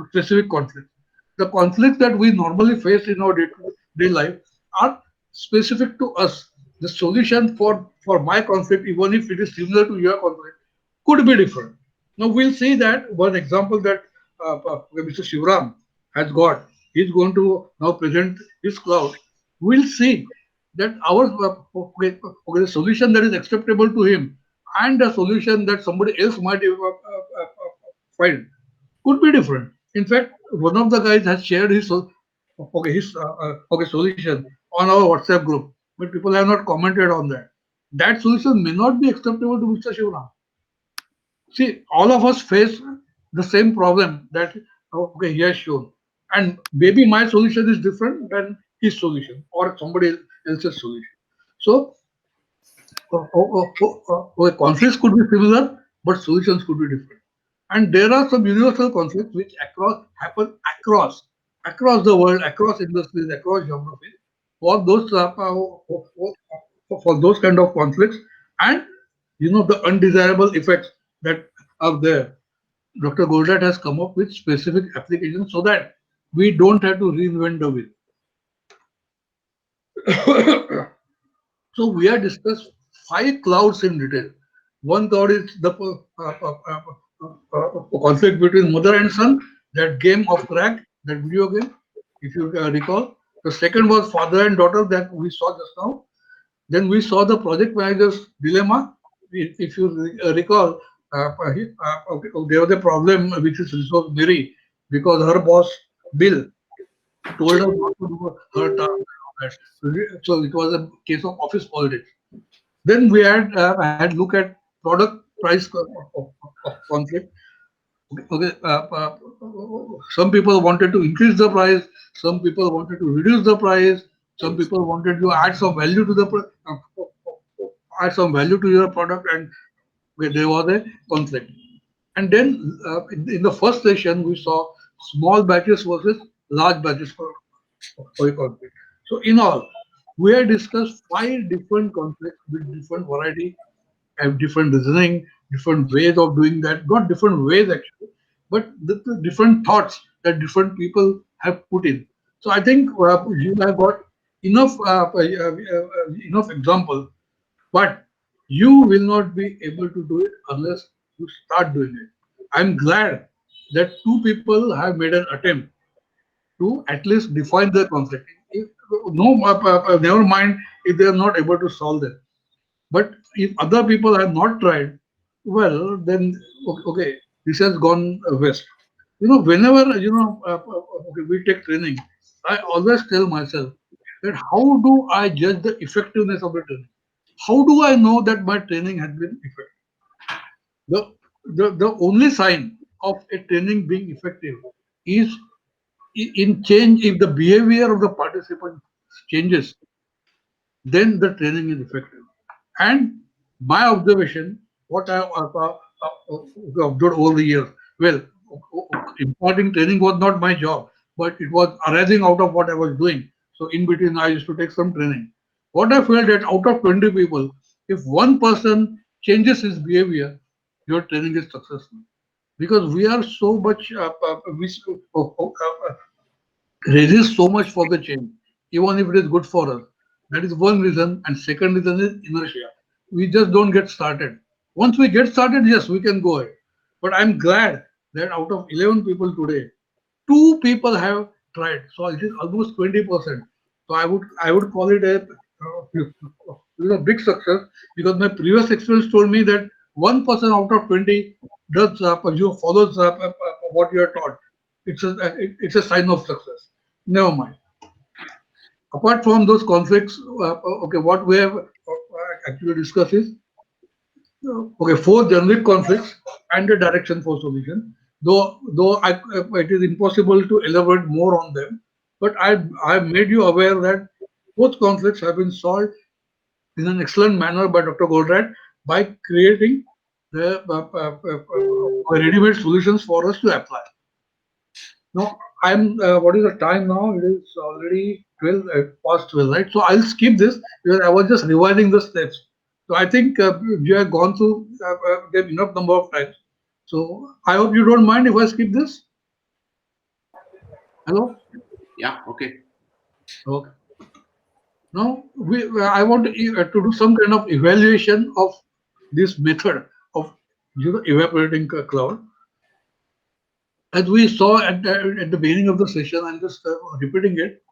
specific conflict. The conflicts that we normally face in our day-to-day life are specific to us. The solution for my conflict, even if it is similar to your conflict, could be different. Now we'll see that one example that Mr. Shivram has got. He's going to now present his cloud. We'll see that our the solution that is acceptable to him and the solution that somebody else might find could be different. In fact, one of the guys has shared his solution on our WhatsApp group, but people have not commented on that. That solution may not be acceptable to Mr. Shivram. See, all of us face the same problem that okay he has shown, and maybe my solution is different than his solution or somebody else's solution. So, conflicts could be similar, but solutions could be different. And there are some universal conflicts which happen across the world, across industries, across geographies, for those for those kind of conflicts, and the undesirable effects that are there. Dr. Goldratt has come up with specific applications so that we don't have to reinvent the wheel. So we have discussed five clouds in detail. One cloud is the conflict between mother and son, that game of crack, that video game, if you recall. The second was father and daughter that we saw just now. Then we saw the project manager's dilemma. If you recall, okay, there was a problem which is resolved Mary because her boss Bill told her not to do her task. And all that. So it was a case of office politics. Then we had look at product price conflict. Okay, some people wanted to increase the price, some people wanted to reduce the price, some people wanted to add some value to add some value to your product, and there was a conflict. And then in the first session, we saw small batches versus large batches for a conflict. So in all, we have discussed five different conflicts with different variety, have different reasoning, different ways of doing that. Not different ways actually, but the different thoughts that different people have put in. So I think you have got enough example, but you will not be able to do it unless you start doing it. I'm glad that two people have made an attempt to at least define the conflict. No, never mind if they are not able to solve them. But if other people have not tried, well, then okay, this has gone west. Whenever okay, we take training, I always tell myself that how do I judge the effectiveness of the training? How do I know that my training has been effective? The only sign of a training being effective is in change if the behavior of the participant changes, then the training is effective. And my observation, what I observed over the years, well, imparting training was not my job, but it was arising out of what I was doing. So in between, I used to take some training. What I felt that out of 20 people, if one person changes his behavior, your training is successful. Because we are so much, we resist so much for the change, even if it is good for us. That is one reason. And second reason is inertia. We just don't get started. Once we get started, yes, we can go ahead. But I'm glad that out of 11 people today, two people have tried. So it is almost 20%. So I would call it a big success because my previous experience told me that 1% out of 20 does follows what you are taught. It's a sign of success. Never mind. Apart from those conflicts, okay, what we have actually discussed is okay, four generic conflicts and a direction for solution. It is impossible to elaborate more on them, but I made you aware that both conflicts have been solved in an excellent manner by Dr. Goldratt by creating the ready-made solutions for us to apply. Now, what is the time now? It is already 12, past 12, right? So I'll skip this because I was just revising the steps. So I think you have gone through them enough number of times. So I hope you don't mind if I skip this. Hello? Yeah, okay. Okay. Now, I want to do some kind of evaluation of this method of evaporating cloud. As we saw at the beginning of the session, I'm just repeating it,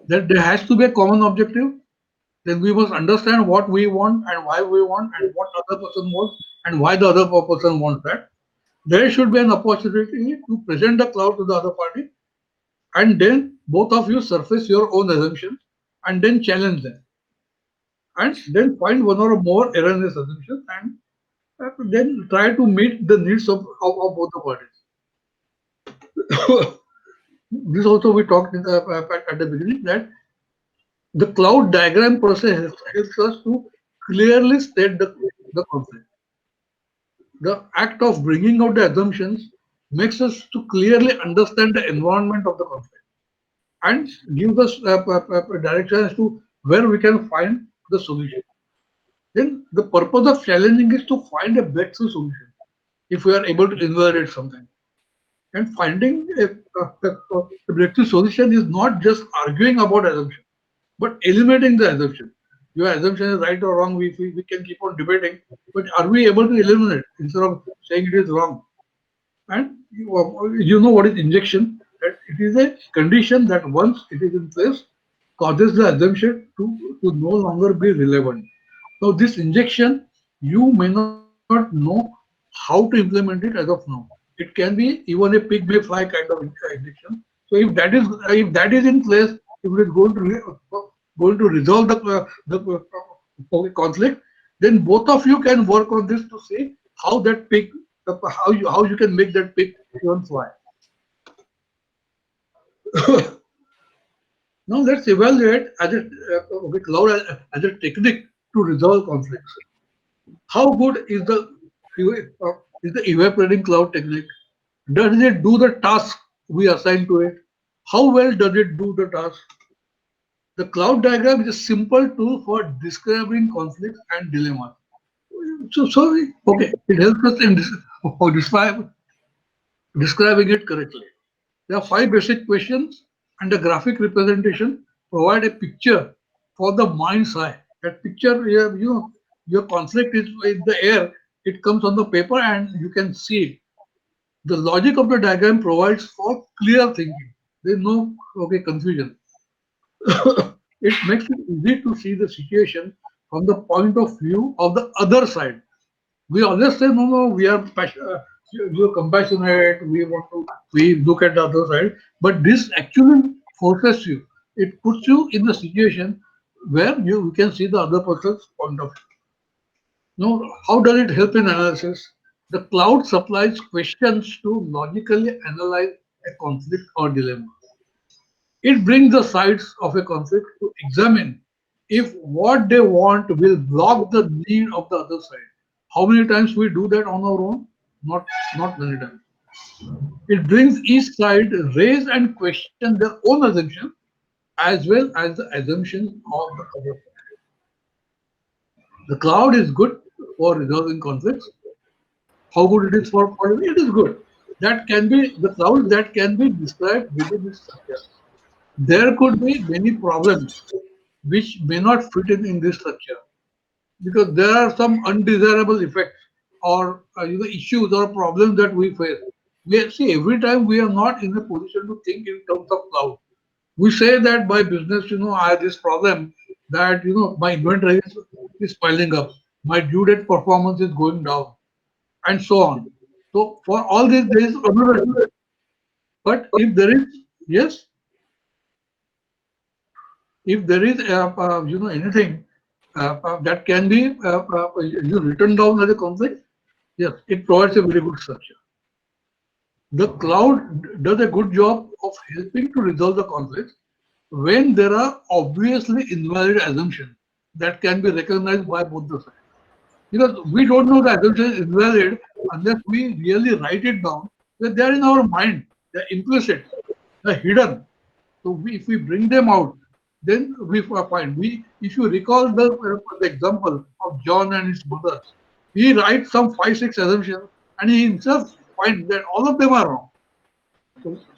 that there has to be a common objective. Then we must understand what we want and why we want and what other person wants and why the other person wants that. There should be an opportunity to present the cloud to the other party, and then both of you surface your own assumptions and then challenge them, and then find one or more erroneous assumptions, and then try to meet the needs of both the parties. This also we talked at the beginning, that the cloud diagram process helps us to clearly state the conflict. The act of bringing out the assumptions makes us to clearly understand the environment of the conflict and gives us a direction as to where we can find the solution. Then the purpose of challenging is to find a breakthrough solution if we are able to invalidate something. And finding a breakthrough solution is not just arguing about assumption, but eliminating the assumption. Your assumption is right or wrong, we can keep on debating, but are we able to eliminate instead of saying it is wrong? And you know what is injection? That it is a condition that once it is in place causes the assumption to no longer be relevant. So this injection, you may not know how to implement it as of now. It can be even a pig may fly kind of injection. So if that is in place, if it is going to resolve the conflict, then both of you can work on this to see how that pig, how you can make that pig even fly. Now let's evaluate as a cloud as a technique to resolve conflicts. How good is the evaporating cloud technique? Does it do the task we assign to it? How well does it do the task? The cloud diagram is a simple tool for describing conflicts and dilemmas. Okay, it helps us in describing it correctly. There are five basic questions, and the graphic representation provide a picture for the mind's eye. That picture, your conflict is in the air. It comes on the paper, and you can see it. The logic of the diagram provides for clear thinking. There is no confusion. It makes it easy to see the situation from the point of view of the other side. We always say, no, no, we are compassionate, we look at the other side, but this actually forces you. It puts you in the situation where you can see the other person's point of view. Now, how does it help in analysis? The cloud supplies questions to logically analyze a conflict or dilemma. It brings the sides of a conflict to examine if what they want will block the need of the other side. How many times we do that on our own? Not many times. It brings each side raise and question their own assumption as well as the assumptions of the other side. The cloud is good for resolving conflicts. How good it is for it is good. That can be the cloud that can be described within its structure. There could be many problems which may not fit in this structure because there are some undesirable effects or issues or problems that we face. We see every time we are not in a position to think in terms of cloud. We say that my business, I have this problem that my inventory is piling up, my due date performance is going down, and so on. So for all this, there is another. But if there is, yes, if there is anything that can be written down as a conflict, yes, it provides a very good structure. The cloud does a good job of helping to resolve the conflicts when there are obviously invalid assumptions that can be recognized by both the sides. Because we don't know the assumption is invalid unless we really write it down. Because they are in our mind, they're implicit, they're hidden. So if we bring them out, then we find if you recall the example of John and his mother, he writes some 5, 6 assumptions, and he himself finds that all of them are wrong.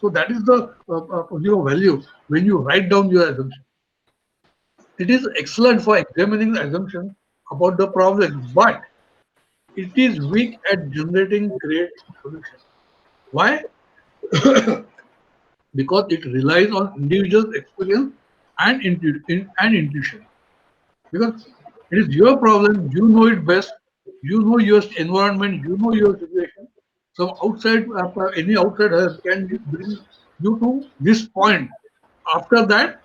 So that is the value when you write down your assumption. It is excellent for examining the assumption about the problem, but it is weak at generating great solutions. Why? Because it relies on individual experience and intuition. Because it is your problem, you know it best, you know your environment, you know your situation. So any outside help can bring you to this point. After that,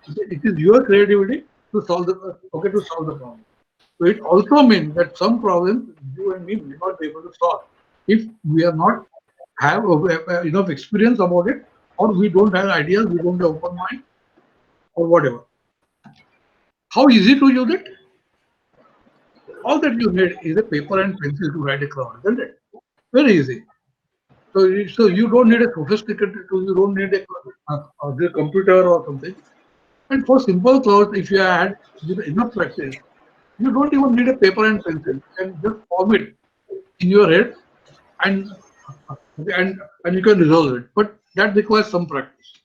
It is your creativity to solve the problem. So it also means that some problems you and me may not be able to solve if we are not have enough experience about it, or we don't have ideas, we don't have open mind, or whatever. How easy to use it? All that you need is a paper and pencil to write a cloud, isn't it? Very easy. So you don't need a sophisticated tool, you don't need a computer or something. And for simple clouds, if you add enough practice, you don't even need a paper and pencil. You can just form it in your head, and and you can resolve it. But that requires some practice.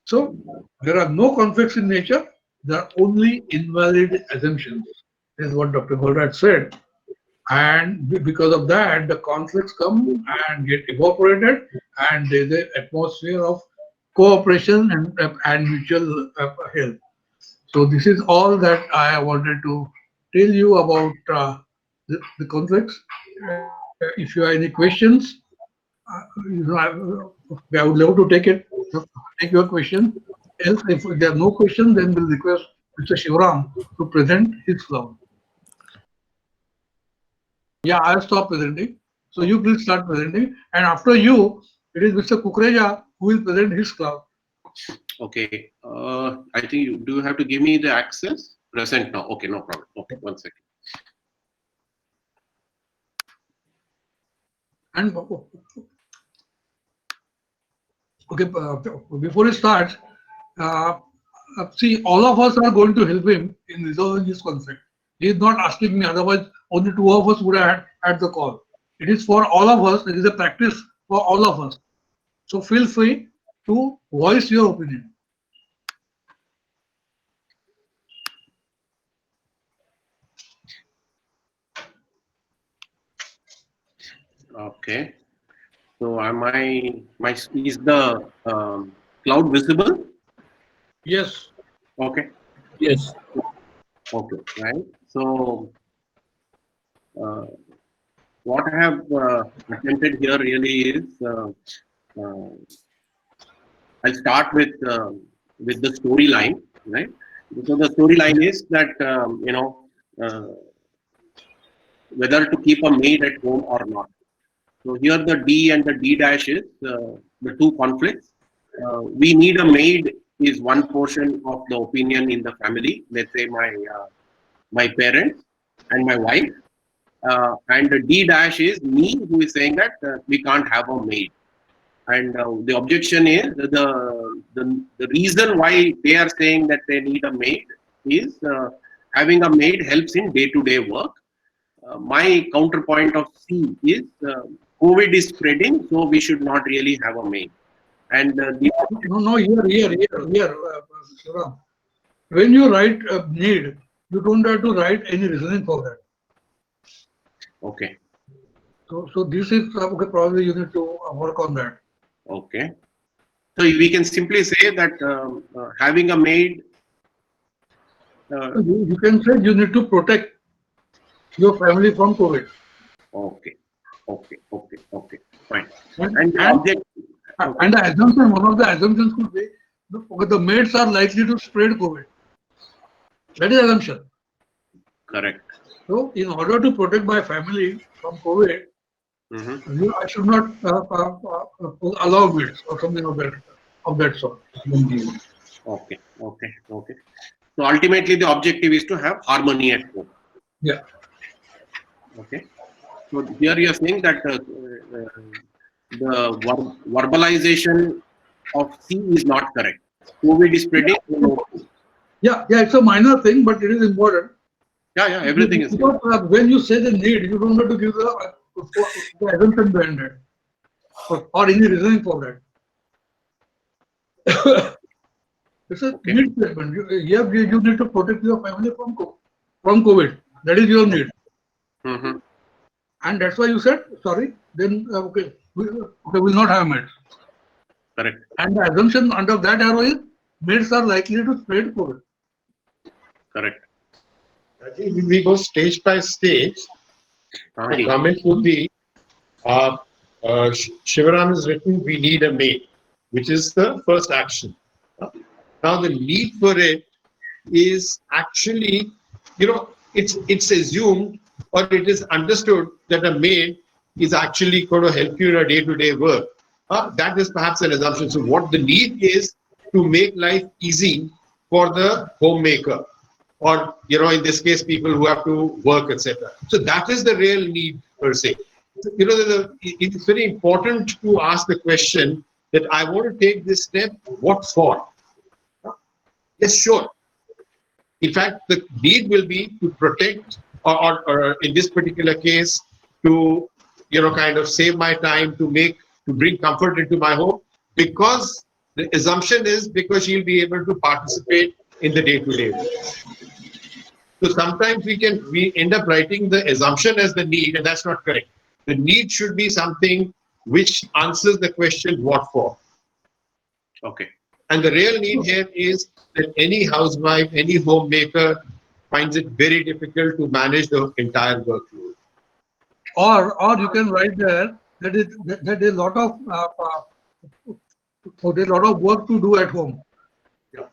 So there are no conflicts in nature. There are only invalid assumptions. This is what Dr. Goldratt said. And because of that, the conflicts come and get evaporated, and there's an atmosphere of cooperation and mutual help. So this is all that I wanted to tell you about the conflicts. If you have any questions, I would love to take your question. Else, if there are no questions, then we'll request Mr. Shivram to present his cloud. Yeah, I'll stop presenting. So you please start presenting, and after you, it is Mr. Kukreja who will present his cloud. Okay. I think you do have to give me the access. Present now. Okay, no problem. Okay, 1 second. And okay, before he starts, see, all of us are going to help him in resolving his conflict. He is not asking me, otherwise only two of us would have had the call. It is for all of us. It is a practice for all of us. So feel free to voice your opinion. Okay. So is the cloud visible? Yes. Okay. Yes. Okay. Right. So what I have attempted here really is I'll start with the storyline, right? So the storyline is that whether to keep a maid at home or not. So here the D and the D dash is the two conflicts. We need a maid is one portion of the opinion in the family. Let's say my parents and my wife, and the D dash is me, who is saying that we can't have a maid. And the objection is the reason why they are saying that they need a maid is having a maid helps in day-to-day work. My counterpoint of C is COVID is spreading, so we should not really have a maid. And No, here, Shivam. When you write a need, you don't have to write any reasoning for that. okay, So this is okay. Probably you need to work on that. okay. So we can simply say that having a maid. You can say you need to protect your family from COVID. Okay, fine. And the object. And the assumption, one of the assumptions could be the maids are likely to spread COVID. That is assumption. Correct. So, in order to protect my family from COVID, I should not allow maids or something of that sort. Okay. So ultimately, the objective is to have harmony at home. Yeah. Okay. So here you are saying that the verbalization of C is not correct. COVID is spreading. Yeah, it's a minor thing, but it is important. Yeah, everything is. Because when you say the need, you don't have to give the assumption behind it or any reasoning for that. It's a need statement. You need to protect your family from COVID. That is your need. And that's why you said, sorry, then we'll not have maids. Correct. And the assumption under that arrow is maids are likely to spread COVID. Correct. I think if we go stage by stage, the comment would be, Shivaram has written, we need a maid, which is the first action. Now the need for it is actually, it's assumed or it is understood that a maid is actually going to help you in a day-to-day work. That is perhaps an assumption. So what the need is to make life easy for the homemaker, or in this case, people who have to work, etc. So that is the real need per se. It's very important to ask the question that I want to take this step. What for? Yes, sure. In fact, the need will be to protect, or in this particular case, to kind of save my time, to bring comfort into my home, because the assumption is because she'll be able to participate in the day-to-day. So sometimes we end up writing the assumption as the need, and that's not correct. The need should be something which answers the question, what for? Okay. And the real need here is that any housewife, any homemaker finds it very difficult to manage the entire workload. Or you can write there that there's a lot of there's a lot of work to do at home. Yeah,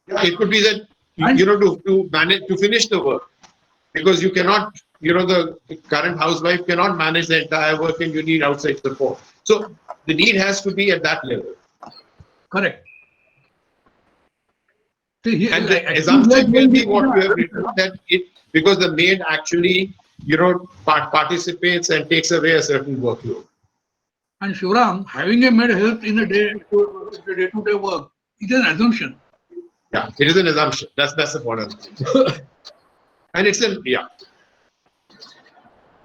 it could be that to manage, to finish the work, because you cannot, the current housewife cannot manage the entire work, and you need outside support. So the need has to be at that level. Correct. See, And the assumption will be what you have written, that because the maid actually participates and takes away a certain workload. And Shivram, having a maid help in a day-to-day work is an assumption. Yeah, it is an assumption. That's the point. And it's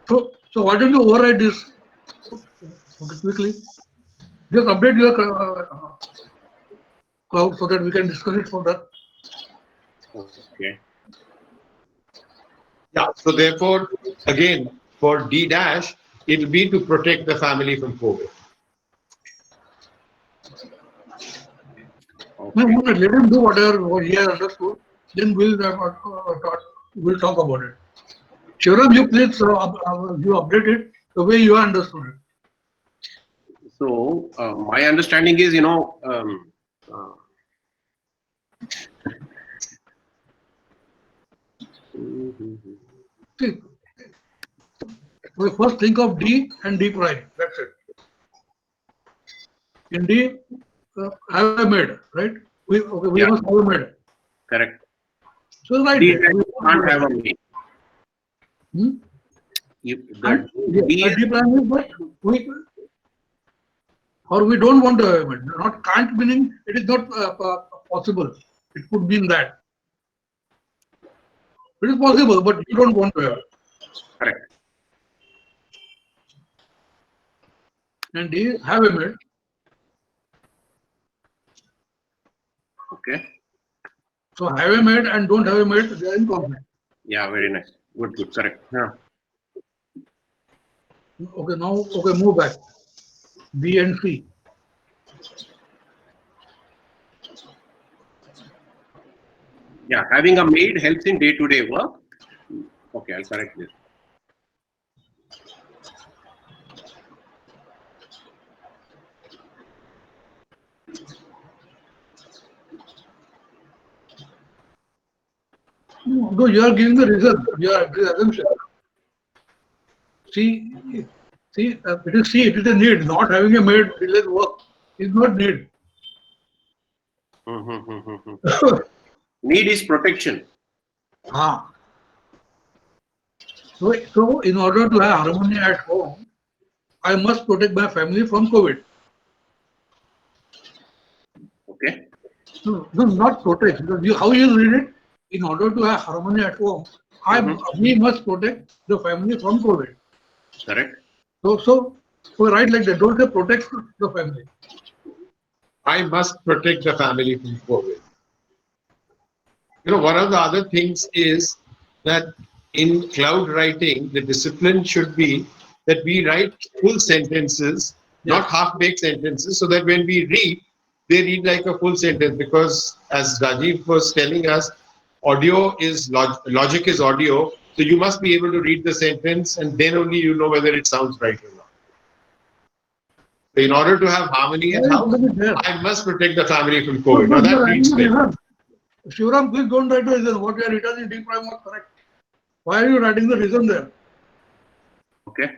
So why don't you override this quickly? Just update your cloud so that we can discuss it further. Okay. Yeah. So therefore, again, for D dash, it will be to protect the family from COVID. Okay. No, let him do whatever he has understood. Then we'll talk about it. Shivram, you please you update it the way you understood it. So my understanding is, See, we first think of D and D prime. That's it. In D, have a maid, right? We must have a maid. correct. So right. D can't have a maid. Hmm? D prime is what we don't want to have a maid. Not can't meaning it is not possible. It could mean that. It is possible, but you don't want to have it. Correct. And D have a maid. Okay. So have a maid and don't have a maid, they are in conflict. Yeah, very nice. Good, correct. Yeah. Okay, now move back. B and C. Yeah, having a maid helps in day-to-day work. Okay, I'll correct this. No, you are giving the result. You are the assumption. See, it is C. It is a need. Not having a maid related work is not need. Need is protection. So in order to have harmony at home, I must protect my family from COVID. Okay. No, not protect. Because how you read it? In order to have harmony at home, we must protect the family from COVID. Correct. So write like that. Don't say protect the family. I must protect the family from COVID. One of the other things is that in cloud writing, the discipline should be that we write full sentences, not half-baked sentences, so that when we read, they read like a full sentence. Because as Rajiv was telling us, audio is logic is audio, so you must be able to read the sentence, and then only you know whether it sounds right or not. So in order to have harmony in house, I must protect the family from COVID. Now that needs clear. Shivram, please don't write the reason. What you are written in D prime was correct. Why are you writing the reason there? Okay.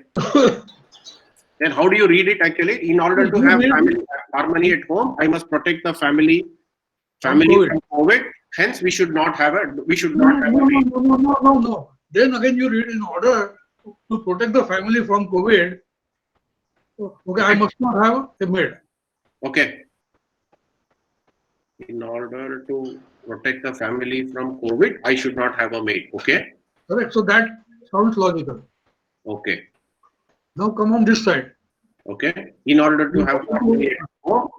Then how do you read it actually? In order to have family harmony at home, I must protect the family from COVID. Hence, we should not have a maid. No. Then again, you read in order to protect the family from COVID. Okay, I must not have a maid. Okay. In order to protect the family from COVID, I should not have a maid. Okay. Correct. So that sounds logical. Okay. Now come on this side. Okay. In order to have harmony at home,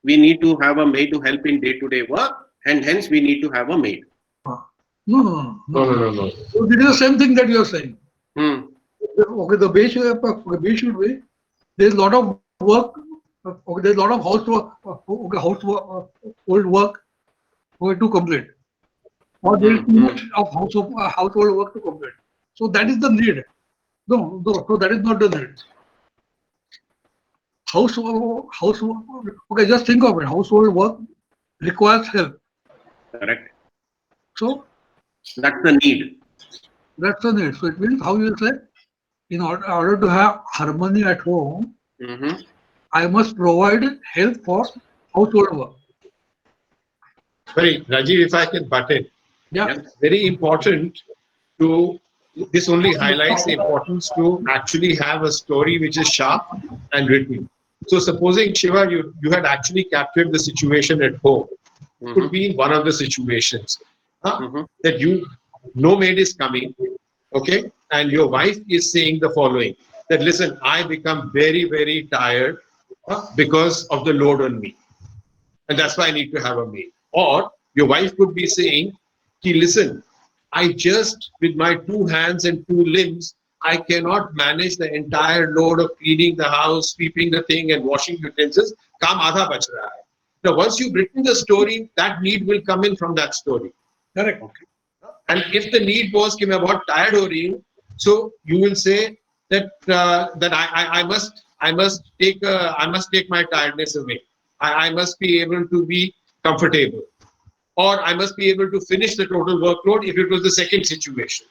we need to have a maid to help in day-to-day work, and hence we need to have a maid. No. No. So this is the same thing that you are saying. Hmm. Okay, the base should be there's a lot of work. Okay, there's a lot of housework. Old work to complete, or there is too much of household work to complete. So that is the need. No, so that is not the need. Housework. Okay, just think of it. Household work requires help. Correct. So That's the need. that's the need. So it means how you say, in order to have harmony at home, Mm-hmm. I must provide help for household work. Sorry, Rajiv, if I can butt in. Yeah. Very important to, this only highlights the importance to actually have a story which is sharp and written. So supposing Shiva, you had actually captured the situation at home. Could be one of the situations that no maid is coming, okay, and your wife is saying the following, that listen, I become very, very tired because of the load on me, and that's why I need to have a maid. Or your wife could be saying, listen, I just, with my 2 hands and 2 limbs, I cannot manage the entire load of cleaning the house, sweeping the thing, and washing utensils. Kaam aadha bach raha hai. Now, once you've written the story, that need will come in from that story. Correct. Okay. And if the need was कि मैं बहुत tired हो रही हूँ, so you will say that I must take my tiredness away. I must be able to be comfortable, or I must be able to finish the total workload if it was the second situation.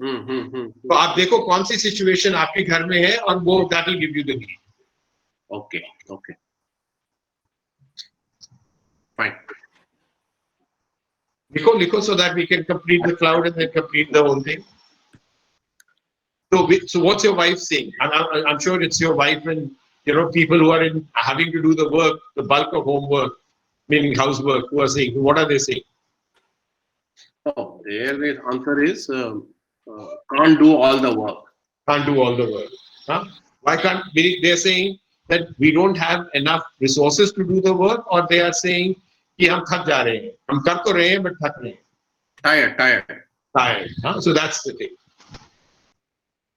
तो आप देखो कौन सी situation आपके घर में है और वो that will give you the need. Okay. Fine. लिखो so that we can complete the cloud and then complete the whole thing. So what's your wife saying? I'm sure it's your wife and people who are having to do the work, the bulk of homework, meaning housework, who are saying, what are they saying? Oh, the answer is can't do all the work. Can't do all the work. Huh? Why can't they're saying that we don't have enough resources to do the work, or they are saying कि हम थक जा रहे हैं, हम कर तो रहे हैं but थक रहे हैं. Tired. Huh? So that's the thing.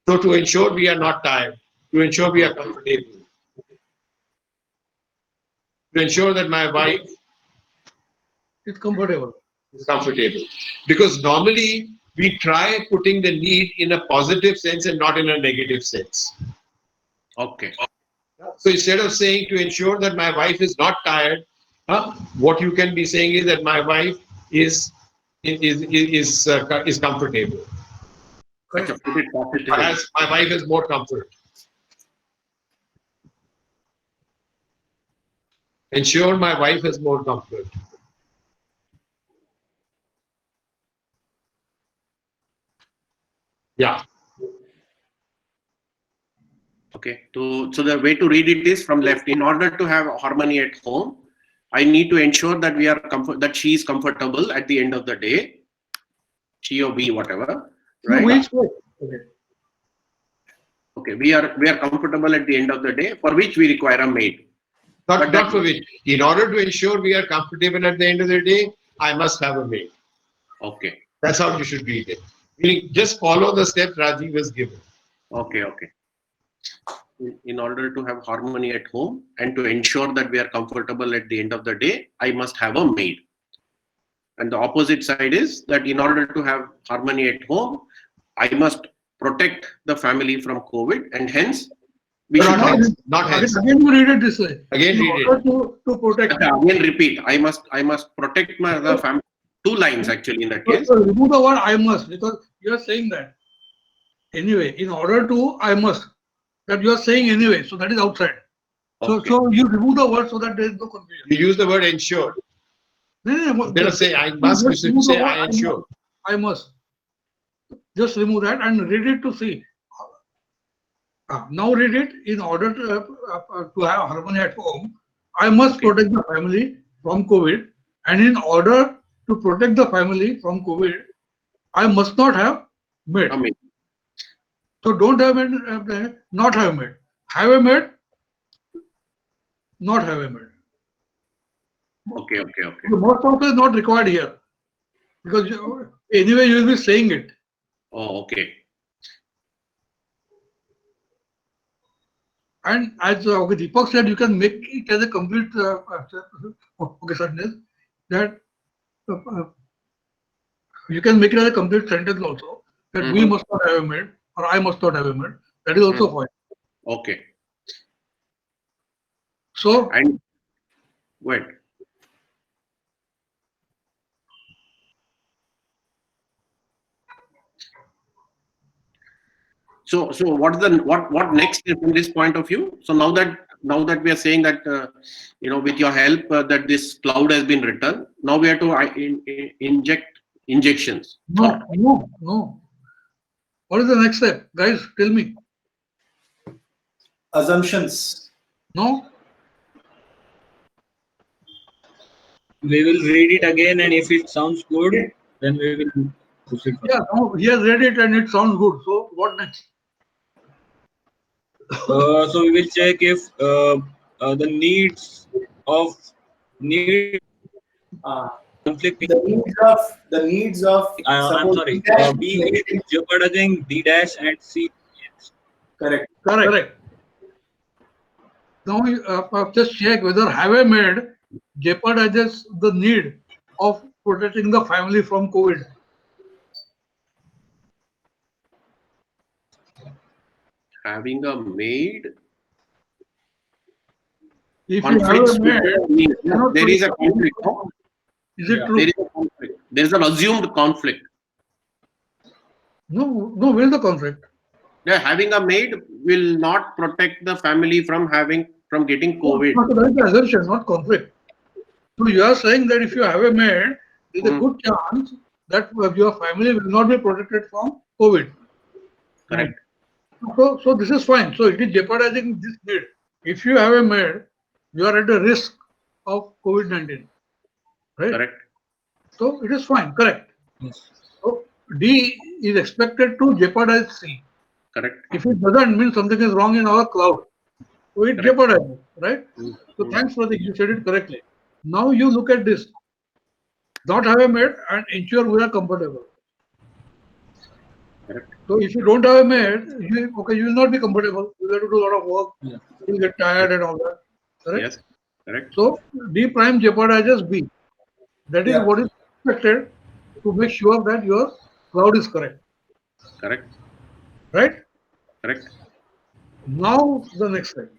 So to ensure we are not tired, to ensure we are comfortable, to ensure that my wife It's comfortable. is comfortable, because normally we try putting the need in a positive sense and not in a negative sense. Okay. So instead of saying to ensure that my wife is not tired, what you can be saying is that my wife is comfortable. As my wife has more comfort. Ensure my wife has more comfort. Yeah. Okay. So the way to read it is from left. In order to have harmony at home, I need to ensure that that she is comfortable at the end of the day. She or we, whatever. Right. Okay. We are comfortable at the end of the day, for which we require a maid. Not for which. In order to ensure we are comfortable at the end of the day, I must have a maid. Okay. That's how you should read it. Meaning, just follow the steps Rajiv has given. Okay. In order to have harmony at home and to ensure that we are comfortable at the end of the day, I must have a maid. And the opposite side is that in order to have harmony at home, I must protect the family from COVID, and hence We should Not not. hence. Not hence. Again, you read it this way. Again, In read order to protect. Again, repeat. I must protect my other family. Two lines actually in that case. So remove the word I must, because you are saying that. Anyway, in order to, I must. That you are saying anyway, so that is outside. Okay. So you remove the word so that there is no confusion. You use the word ensure. Instead of say I must, you just should remove the say word I ensure. I must. Just remove that and read it to see. Now read it. In order to have harmony at home, I must Okay. protect the family from COVID. And in order to protect the family from COVID, I must not have maid. I mean, So don't have maid, not have maid. Have a maid, not have a maid. okay. The most also is not required here. Because anyway you will be saying it. Oh, okay. And as Deepak said, you can make it as a complete sentence that you can make it as a complete sentence also, that we Mhm. must not have a maid or I must not have a maid. That is also fine. Okay. So And wait. So what next from this point of view? So now that we are saying that with your help that this cloud has been written, now we have to inject injections. no. What is the next step? Guys, tell me. Assumptions. No? We will read it again, and if it sounds good, then we will proceed. Yeah, no, he has read it and it sounds good. So what next? So we will check if the needs conflicting. The needs of. I'm suppose sorry. D dash B is jeopardizing D dash and C. Correct. Correct. Now just check whether have a maid jeopardizes the need of protecting the family from COVID. Having a maid. If you have a maid, There is a conflict. No? is it Yeah. true? There is a conflict. There is an assumed conflict. No, where is the conflict? Yeah, having a maid will not protect the family from getting COVID. No, that is the assumption, not conflict. So you are saying that if you have a maid, there is a good chance that your family will not be protected from COVID. Correct. So this is fine. So it is jeopardizing this need. If you have a maid, you are at a risk of COVID-19. Right? Correct. So it is fine, correct. Yes. So D is expected to jeopardize C. Correct. If it doesn't mean something is wrong in our cloud. So it Correct. jeopardizes, right? So thanks for you said it correctly. Now you look at this. Not have a maid and ensure we are comfortable. Correct. So if you don't have a maid, you will not be comfortable. You will have to do a lot of work. Yeah. You will get tired and all that. Correct? Yes. Correct. So D prime jeopardizes B. That is Yeah. what is expected to make sure that your cloud is correct. Correct. Right? Correct. Now the next step.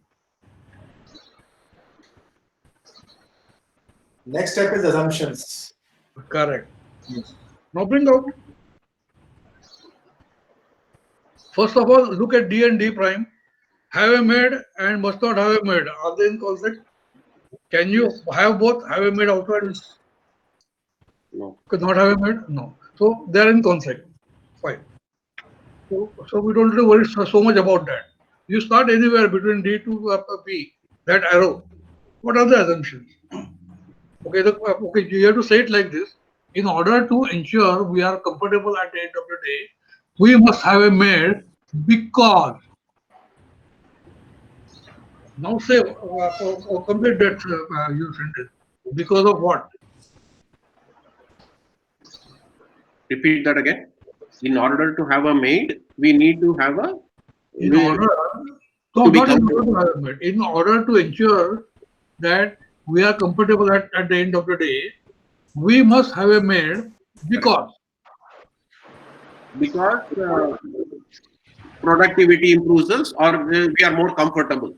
Next step is assumptions. Correct. Yes. Now bring out. First of all, look at D and D prime. Have a maid and must not have a maid. Are they in conflict? Can you have both? Have a maid outside? No. Could not have a maid? No. So they are in conflict. Fine. So we don't have to worry so much about that. You start anywhere between D to B, that arrow. What are the assumptions? Okay, you have to say it like this. In order to ensure we are comfortable at the end of the day, we must have a maid because. Now say, complete that you sentence. Because of what? Repeat that again. In order to have a maid, we need to have a. In order, no, To be not in order to have a maid. In order to ensure that we are comfortable at the end of the day, we must have a maid because. Because productivity improves us, or we are more comfortable.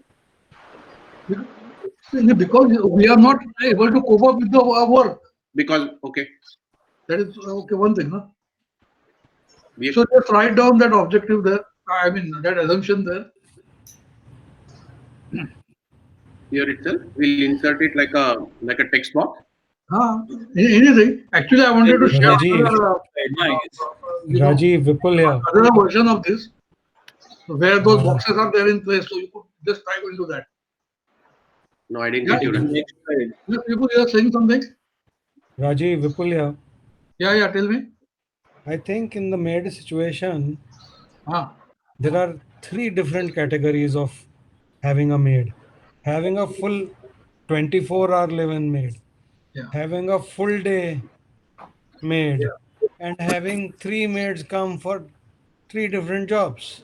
Because we are not able to cope up with the work. Because, okay, That is okay. One thing, no? we So just write down that objective there. I mean that assumption there. here itself, we'll insert it like a text box. Anything. Actually, I wanted to share Rajiv. another, Rajiv, Vipul here. another version of this, where those boxes are there in place. So you could just type into that. No, I didn't Yeah. get you. Right. Next slide. You are saying something? Rajiv, Vipul here. Yeah. Tell me. I think in the maid situation, Ah, there are three different categories of having a maid. Having a full 24-hour live-in maid, yeah. having a full day maid, and having three maids come for three different jobs.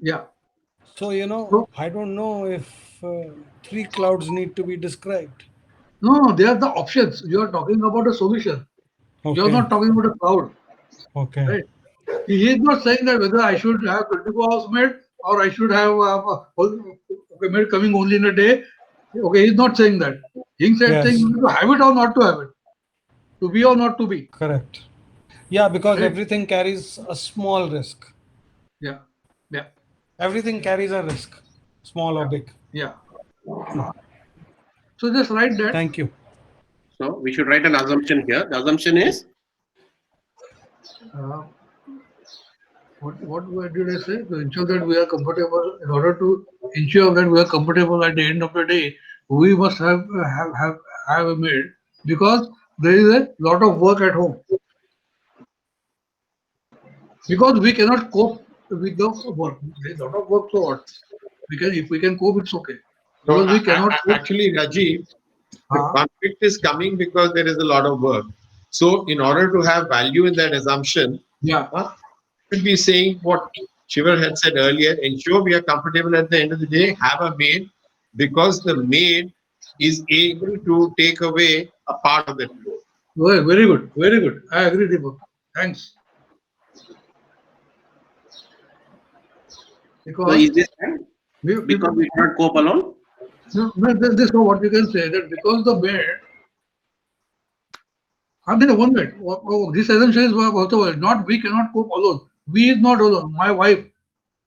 Yeah. So, So, I don't know if three clouds need to be described. no, they are the options. You are talking about a solution. You are Okay. not talking about a cloud, Okay. right? He is not saying that whether I should have 24 hours maid or I should have a maid coming only in a day. Okay, he's not saying that. He's saying Yes. you need to have it or not to have it, to be or not to be. Correct. Yeah, because Right. everything carries a small risk. Yeah, yeah, Everything carries a risk, small or big. yeah. So just write that. Thank you. So we should write an assumption here. The assumption is Uh, what word did I say? To ensure that we are comfortable. In order to ensure that we are comfortable at the end of the day, we must have a maid because there is a lot of work at home. Because we cannot cope with the work. There is a lot of work, so what? If we can cope, it's okay. No, Because we cannot cope. actually, Rajiv, the Ah. conflict is coming because there is a lot of work. So, in order to have value in that assumption, Yeah, should be saying what Shiva had said earlier, ensure we are comfortable at the end of the day, have a maid, because the maid is able to take away a part of that load. well, very good, very good. I agree, Deepak. Thanks. so Because is this right? Because we cannot cope alone. this is what you can say that because the maid. I mean, one minute. This assumption is also not we cannot cope alone. We is not alone. My wife,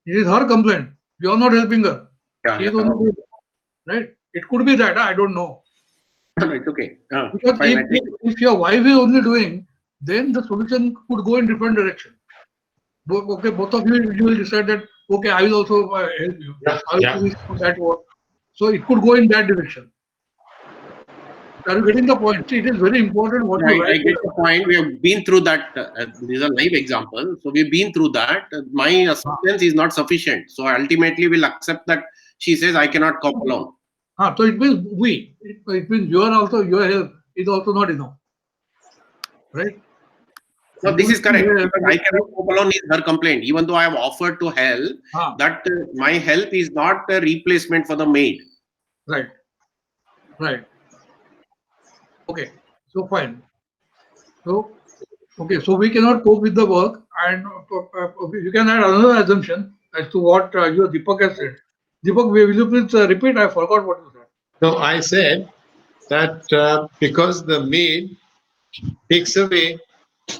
it is her complaint. You are not helping her. Yeah, She is yeah. only doing it, right? It could be that. I don't know. No, it's okay. Because Fine, I take if your wife is only doing, then the solution could go in different direction. Okay, both of you will decide that, okay, I will also help you. Yeah, I will yeah. do that work. So it could go in that direction. Are you getting the point? See, it is very important what you I write. get the point. We have been through that. These are live example. So we've been through that. My assistance is not sufficient. So ultimately, we'll accept that she says I cannot cope alone. So it means we. It means your help is also not enough. Right? No, this is correct. Yeah. Because I cannot cope alone is her complaint. Even though I have offered to help, that my help is not a replacement for the maid. Right. Right. Okay. So fine. So okay. So we cannot cope with the work, and you can add another assumption as to what your Deepak has said. Deepak, will you please repeat? I forgot what you said. So, I said that because the maid takes away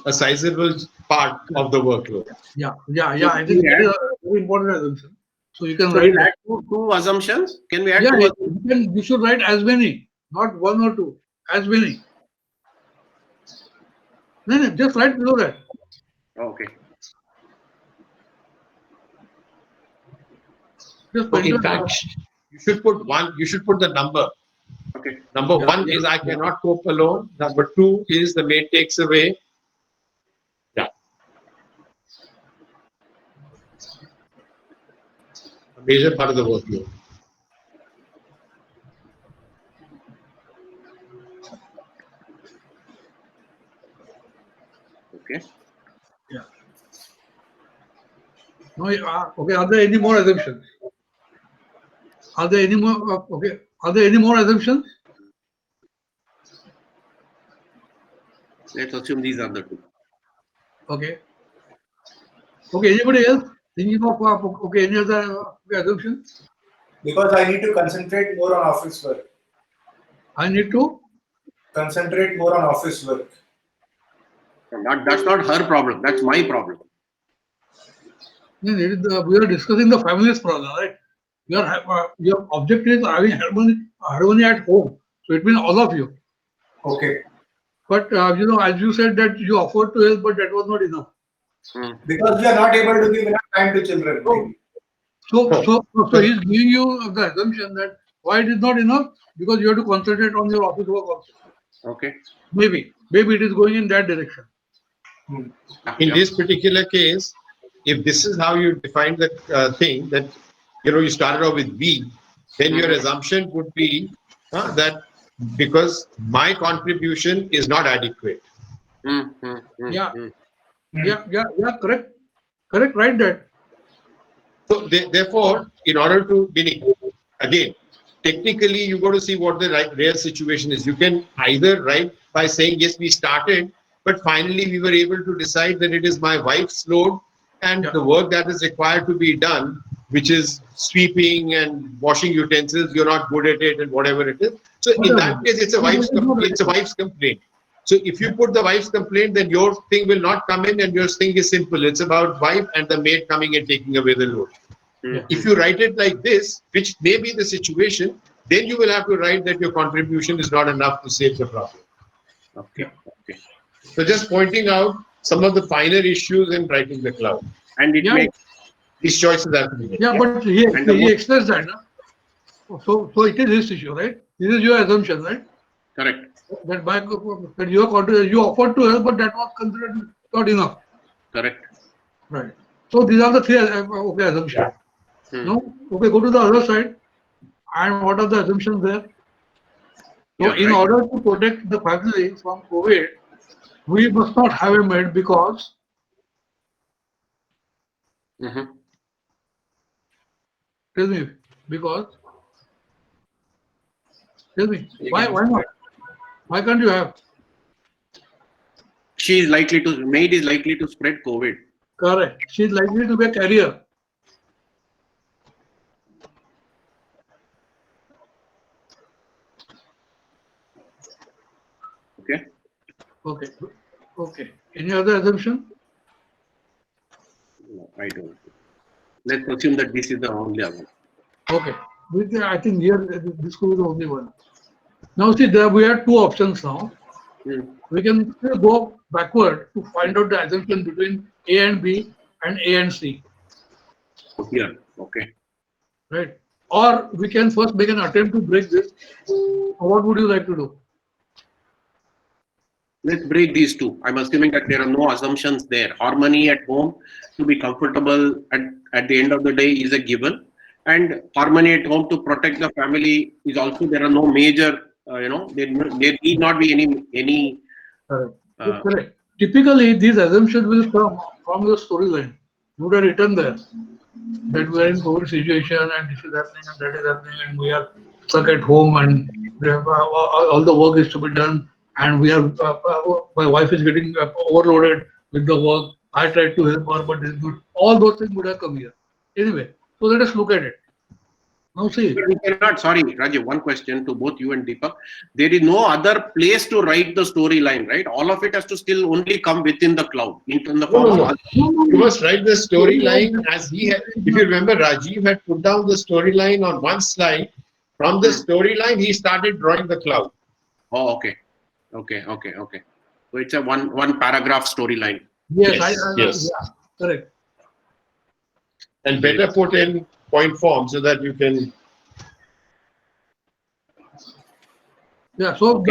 a sizable part of the workload. Yeah. I think that is a very important assumption. So you can So write we'll that. add two assumptions. Can we add Yeah, two? you should write as many, not one or two, as many. No, just write below that. Okay. Just So, in enter- fact, you should put one, you should put the number. Okay. Number one is I cannot cope alone. Number two is the maid takes away. Yeah. A major part of the workload. Okay. Yeah. No, okay. Are there any more assumptions? Are there any more? Okay. Are there any more assumptions? Let's assume these are the two. Okay. Okay. Anybody else? Thinking of, okay, any other assumption? Because I need to concentrate more on office work. I need to, Concentrate more on office work. That's not her problem. That's my problem. we are discussing the family's problem, right? Your objective is having harmony at home. So it means all of you. Okay. But as you said that you offered to help, but that was not enough. Because we are not able to give enough time to children. maybe. So he's giving you the assumption that why it is not enough? Because you have to concentrate on your office work also. Okay. Maybe it is going in that direction. In this particular case, if this is how you define the thing, that you started off with B, then your assumption would be that because my contribution is not adequate. Yeah, correct, right that. So therefore, in order to, again, technically you got to see what the real situation is. You can either write by saying, yes, we started, but finally we were able to decide that it is my wife's load and the work that is required to be done, which is sweeping and washing utensils, you're not good at it and whatever it is. So in that case, it's a wife's complaint. So if you put the wife's complaint, then your thing will not come in, and your thing is simple. It's about wife and the maid coming and taking away the load. If you write it like this, which may be the situation, then you will have to write that your contribution is not enough to save the problem. Okay. So just pointing out some of the finer issues in writing the cloud. And it makes These choices have to be made. Yeah, but he expressed that. No? So it is his issue, right? This is your assumption, right? correct. That you offered to help, but that was considered not enough. Correct. Right. So these are the three assumptions. No? Okay, go to the other side. And what are the assumptions there? So in order to protect the family from COVID, we must not have a maid because tell me why not? Why can't you have? Maid is likely to spread COVID. Correct. She is likely to be a carrier. Okay. Any other assumption? No, I don't. Let's assume that this is the only one. Okay. I think here this could be the only one. Now see, there we have two options now. We can still go backward to find out the assumption between A and B and A and C. Here, okay. Right? Or we can first make an attempt to break this. What would you like to do? Let's break these two. I'm assuming that there are no assumptions there. Harmony at home to be comfortable at the end of the day is a given. And harmony at home to protect the family is also, there are no major, there need not be any. Correct. Typically, these assumptions will come from your storyline. You would have written there that we are in COVID situation and this is happening and that is happening and we are stuck at home and we have, all the work is to be done and we are my wife is getting overloaded with the work. I tried to help her, but this is good. All those things would have come here. Anyway, so let us look at it. Now see. We cannot, sorry, Rajiv, one question to both you and Deepak. There is no other place to write the storyline, right? All of it has to still only come within the cloud. In the form of You must write the storyline as he had. If you remember, Rajiv had put down the storyline on one slide. From the storyline, he started drawing the cloud. Oh, okay. So it's a one paragraph storyline. Yes. Yes. Yeah, correct. And better put in point form so that you can. Yeah, so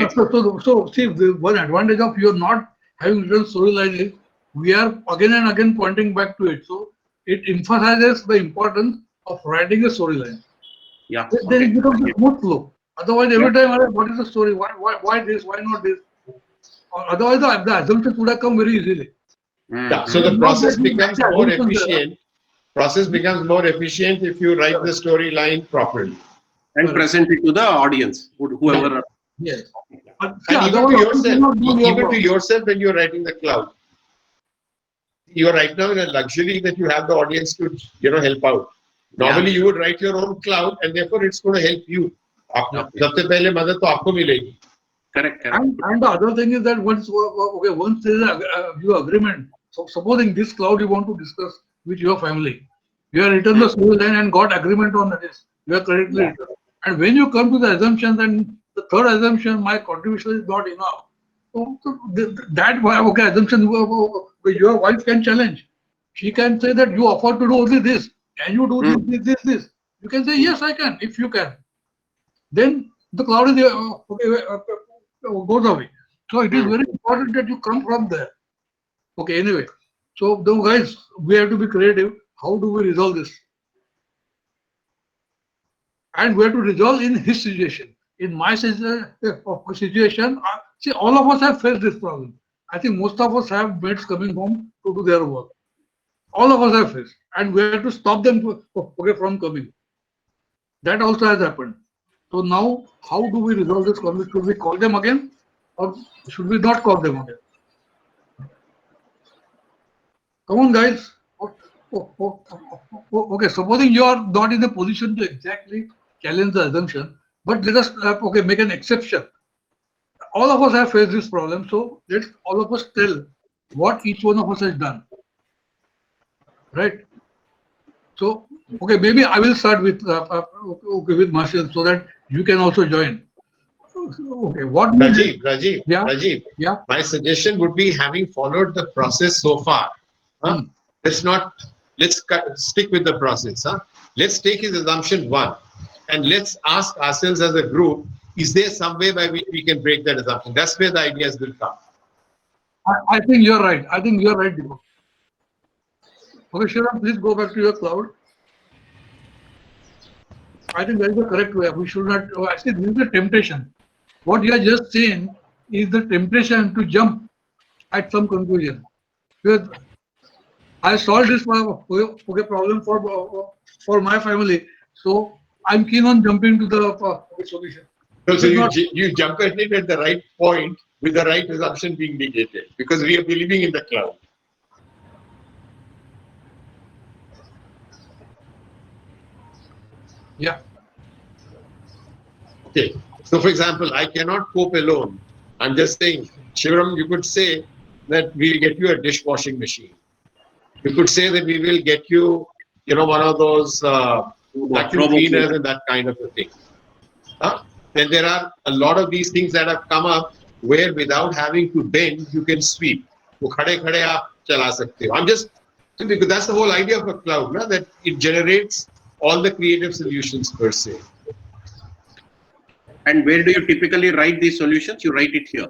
see, the one advantage of you not having written storyline is we are again and again pointing back to it. So it emphasizes the importance of writing a storyline. Yeah. Then it becomes a smooth flow. Otherwise, every time, what is the story? Why this? Why not this? Otherwise, the assumptions would have come very easily. Yeah, so the process becomes more efficient. Process becomes more efficient if you write the storyline properly. And present it to the audience, whoever. Yes. And even to yourself when you're writing the cloud. you're right now in a luxury that you have the audience to, help out. Normally, you would write your own cloud, and therefore it's going to help you. सबसे पहले मदद तो आपको मिलेगी. Correct. And the other thing is that once there is a agreement, so supposing this cloud you want to discuss with your family, you have written the sole line and got agreement on this. You have correctly written. And when you come to the assumption, then the third assumption, my contribution is not enough. So that assumption, your wife can challenge. She can say that you offer to do only this. Can you do this? You can say yes, I can. If you can, then the cloud is goes away. So it is very important that you come from there. Okay. Anyway, so though guys, we have to be creative. How do we resolve this? And we have to resolve in his situation. In my situation, see, all of us have faced this problem. I think most of us have mates coming home to do their work. All of us have faced, and we have to stop them from coming. That also has happened. So now, how do we resolve this conflict? Should we call them again, or should we not call them again? Come on, guys. Okay, supposing you are not in a position to exactly challenge the assumption, but let us make an exception. All of us have faced this problem, so let's all of us tell what each one of us has done. Right? So, maybe I will start with Marshall so that you can also join. Okay, what Rajiv, Yeah. Rajiv, Yeah. my suggestion would be, having followed the process so far, let's stick with the process. Let's take his assumption 1 and let's ask ourselves as a group, is there some way by which we can break that assumption? That's where the ideas will come. I think you're right. Deepak. Okay, Shriram, please go back to your cloud. I think that is the correct way. We should not, actually, this is the temptation. What you are just saying is the temptation to jump at some conclusion. Because I solved this problem for my family, so I'm keen on jumping to the solution. So you jump at it at the right point with the right assumption being negated, because we are believing in the cloud. Yeah. Okay. So, for example, I cannot cope alone. I'm just saying, Shriram, you could say that we'll get you a dishwashing machine. You could say that we will get you, one of those vacuum cleaners and that kind of a thing. Then there are a lot of these things that have come up where without having to bend, you can sweep. I'm just, because that's the whole idea of a cloud, that it generates all the creative solutions per se. And where do you typically write these solutions? You write it here.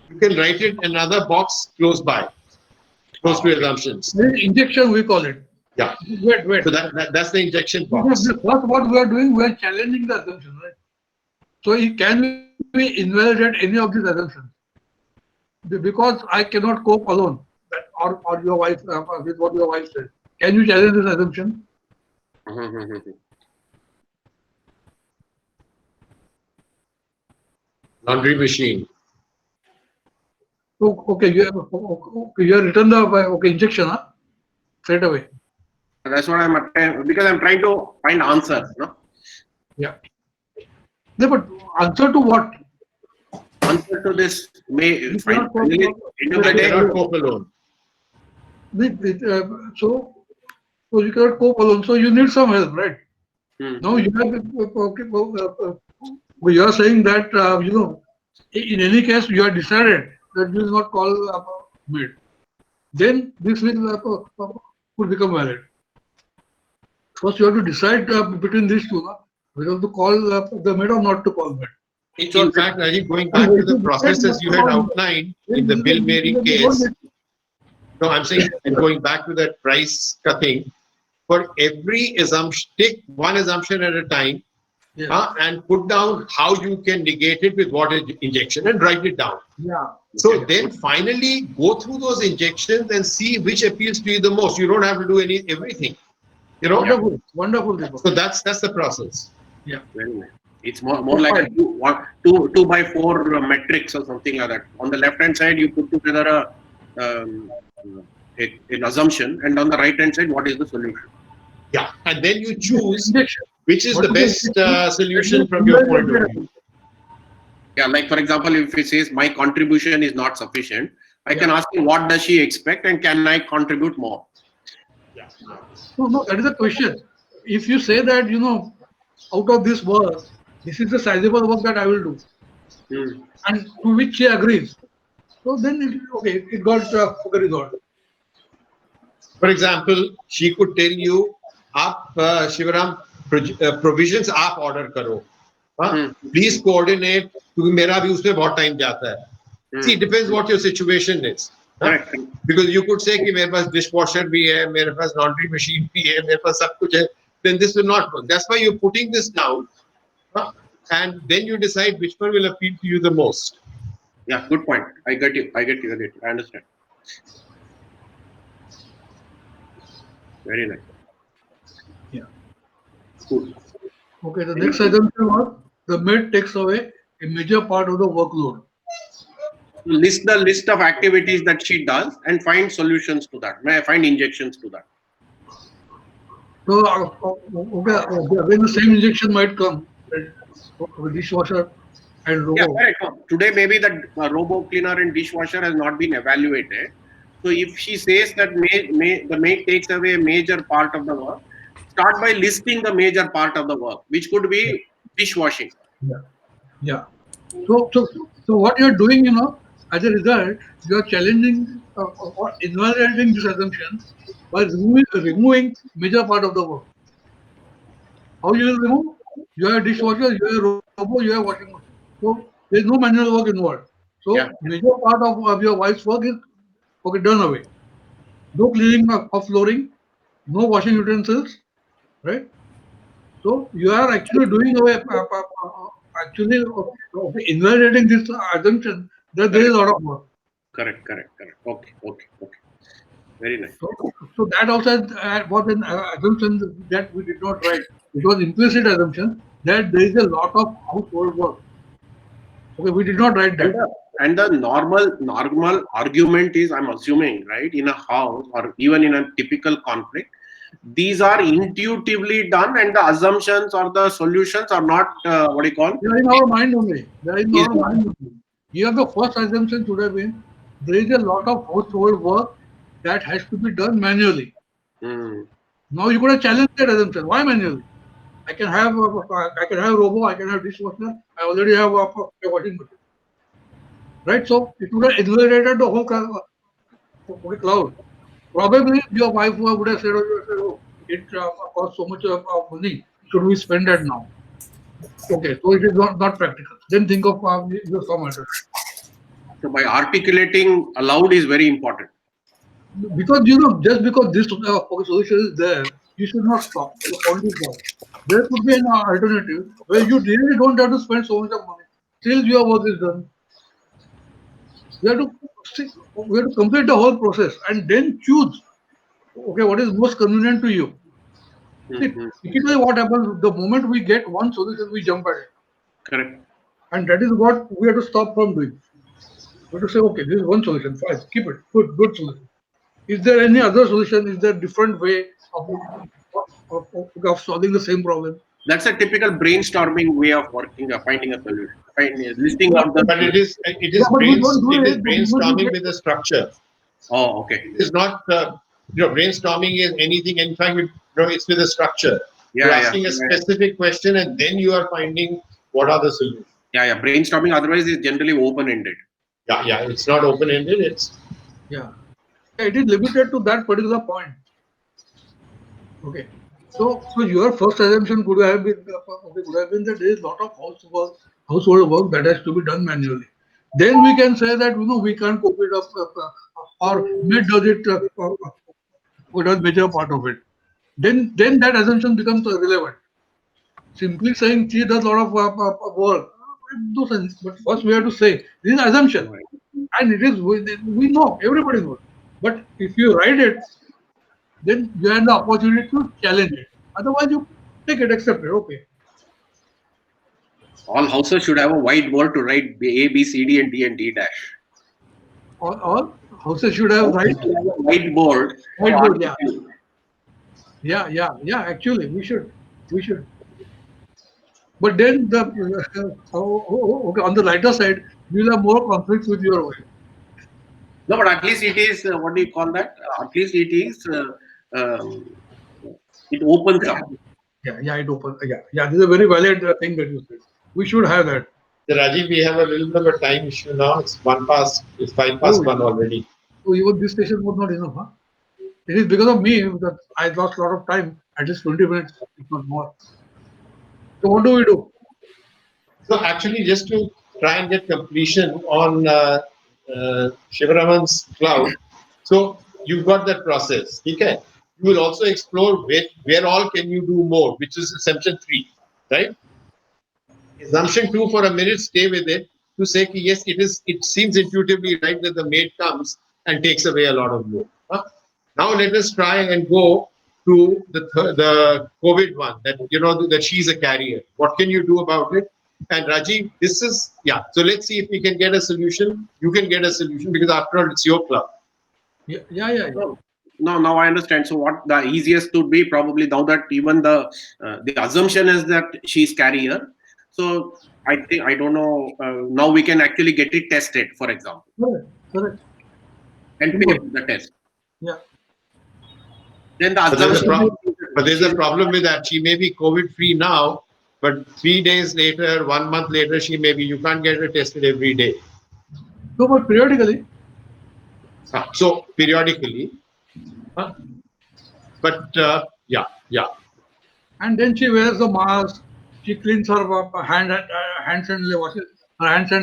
You can write it in another box close by, close to assumptions. Injection, we call it. Yeah. Wait. So that's the injection box. What we are doing, we are challenging the assumption, right? So it can be invalidate any of these assumptions. Because I cannot cope alone, or your wife, with what your wife said. Can you challenge this assumption? Laundry machine. So, you have written the injection, straight away. That's what because I'm trying to find answers, no? Yeah. Yeah, but answer to what? Answer to this may cannot cope alone. So you cannot cope alone. So you need some help, right? Now you have you are saying that in any case you have decided that you will not call maid. Then this will become valid. First, you have to decide between these two, whether to call the maid or not to call maid. In fact, Rajiv, going back to the processes you had outlined in the Bill Mary case, no, I'm saying, and going back to that price cutting, for every assumption, take one assumption at a time, and put down how you can negate it with what injection and write it down. Yeah. So then finally go through those injections and see which appeals to you the most. You don't have to do everything. Wonderful. So that's the process. Yeah. Very nice. It's more like a 2 by 4 matrix or something like that. On the left hand side, you put together an assumption, and on the right hand side, what is the solution? Yeah, and then you choose Injection. which is What the is best the- solution from your point of view. Yeah, like for example, if it says my contribution is not sufficient, I can Yeah. ask him what does she expect and can I contribute more? No, that is the question. If you say that, out of this work, this is the sizable work that I will do, Hmm. and to which she agrees, so then it got resolved. For example, she could tell you, "आप Shivram provisions आप order करो, हाँ? Please coordinate क्योंकि मेरा भी उसमें बहुत time जाता है." See, it depends what your situation is. हाँ? Correct. Because you could say कि मेरे पास dishwasher भी है, मेरे पास laundry machine भी है, मेरे पास सब कुछ है. Then this will not work. That's why you're putting this down, हाँ? And then you decide which one will appeal to you the most. Yeah, good point. I get you. I understand. Very nice. Yeah. Good. Okay, the next assumption was the maid takes away a major part of the workload. List the list of activities that she does and find solutions to that. May I find injections to that? So, again, the same injection might come with dishwasher and Yeah, robot. correct. Today maybe the robo cleaner and dishwasher has not been evaluated. So if she says that the maid takes away a major part of the work, start by listing the major part of the work, which could be dishwashing. Yeah. So what you're doing, as a result, you're challenging or invalidating this assumption by removing major part of the work. How you will remove? You have a dishwasher, you have a robot, you have washing machine. So there's no manual work involved. So Yeah. major part of your wife's work is done away. No cleaning of flooring, no washing utensils, right? So you are actually doing away, actually invalidating this assumption that there is a lot of work. Correct. Okay. Very nice. So that also was an assumption that we did not write. It was implicit assumption that there is a lot of household work. Okay, we did not write that. And the normal argument is, I'm assuming, right, in a house or even in a typical conflict, these are intuitively done and the assumptions or the solutions are not, They are in our mind only. They are in Yes, our mind only. Here the first assumption should have been there is a lot of household work that has to be done manually. Hmm. Now you could have challenged that assumption. Why manually? I can have robot, I can have dishwasher. I already have a washing machine. Right? So it would have invalidated the whole cloud. Probably your wife would have said, it costs so much of money. Should we spend that now? Okay, so it is not practical. Then think of your some alternative. So by articulating aloud is very important. Because just because this solution is there, you should not stop. The point is that there could be an alternative where you really don't have to spend so much of money. Still, your work is done. We have to complete the whole process and then choose. Okay, what is most convenient to you? See, typically, what happens the moment we get one solution, we jump at it, Correct. and that is what we have to stop from doing. We have to say, okay, this is one solution. Fine, keep it. Good solution. Is there any other solution? Is there a different way of solving the same problem? That's a typical brainstorming way of working, finding a solution. Listing out the. But it is Yeah, but we don't do it. brainstorming with a structure. Oh, okay. It is not brainstorming is anything. In fact, it's with a structure. Yeah, You're yeah. asking a specific question and then you are finding what are the solutions. Yeah. Brainstorming otherwise is generally open-ended. Yeah. It's not open-ended. It's It is limited to that particular point. Okay. So your first assumption could have been that there is a lot of household work that has to be done manually. Then we can say that we can't cope it up, or maid does it, who does major part of it. Then that assumption becomes irrelevant. Simply saying she does a lot of work, no sense. But first we have to say this is assumption, and it is we know, everybody knows. But if you write it, then you have the opportunity to challenge it. Otherwise, you take it, accept it. Okay. All houses should have a whiteboard to write A, B, C, D, and D, and D dash. Or houses should have Whiteboard. whiteboard. Yeah. Actually, we should. But then okay, on the lighter side, you'll have more conflicts with your wife. No, but at least it is, what do you call that? At least it is, it opens up. Yeah, it opens. Yeah. This is a very valid thing that you said. We should have that. So Rajiv, we have a little bit of a time issue now. It's 5 past 1 already. So even this station was not enough, huh? It is because of me that I lost a lot of time, at least 20 minutes, if not more. So what do we do? So actually, just to try and get completion on Shivaraman's cloud, so you've got that process. Okay. You will also explore where all can you do more, which is assumption 3, right? Assumption 2, for a minute, stay with it to say, yes, it seems intuitively right that the maid comes and takes away a lot of load. Huh? Now let us try and go to the COVID one, that she's a carrier. What can you do about it? And Rajiv, this is, so let's see if we can get a solution. You can get a solution because after all, it's your club. Yeah. No, now I understand. So what the easiest would be probably, now that even the assumption is that she's carrier. So I don't know, now we can actually get it tested, for example. Correct. And pay the test. Yeah. Then the But there's a problem with that. She may be COVID-free now, but 3 days later, 1 month later, you can't get her tested every day. No, but periodically. So periodically. But yeah. And then she wears the mask. She cleans her hands and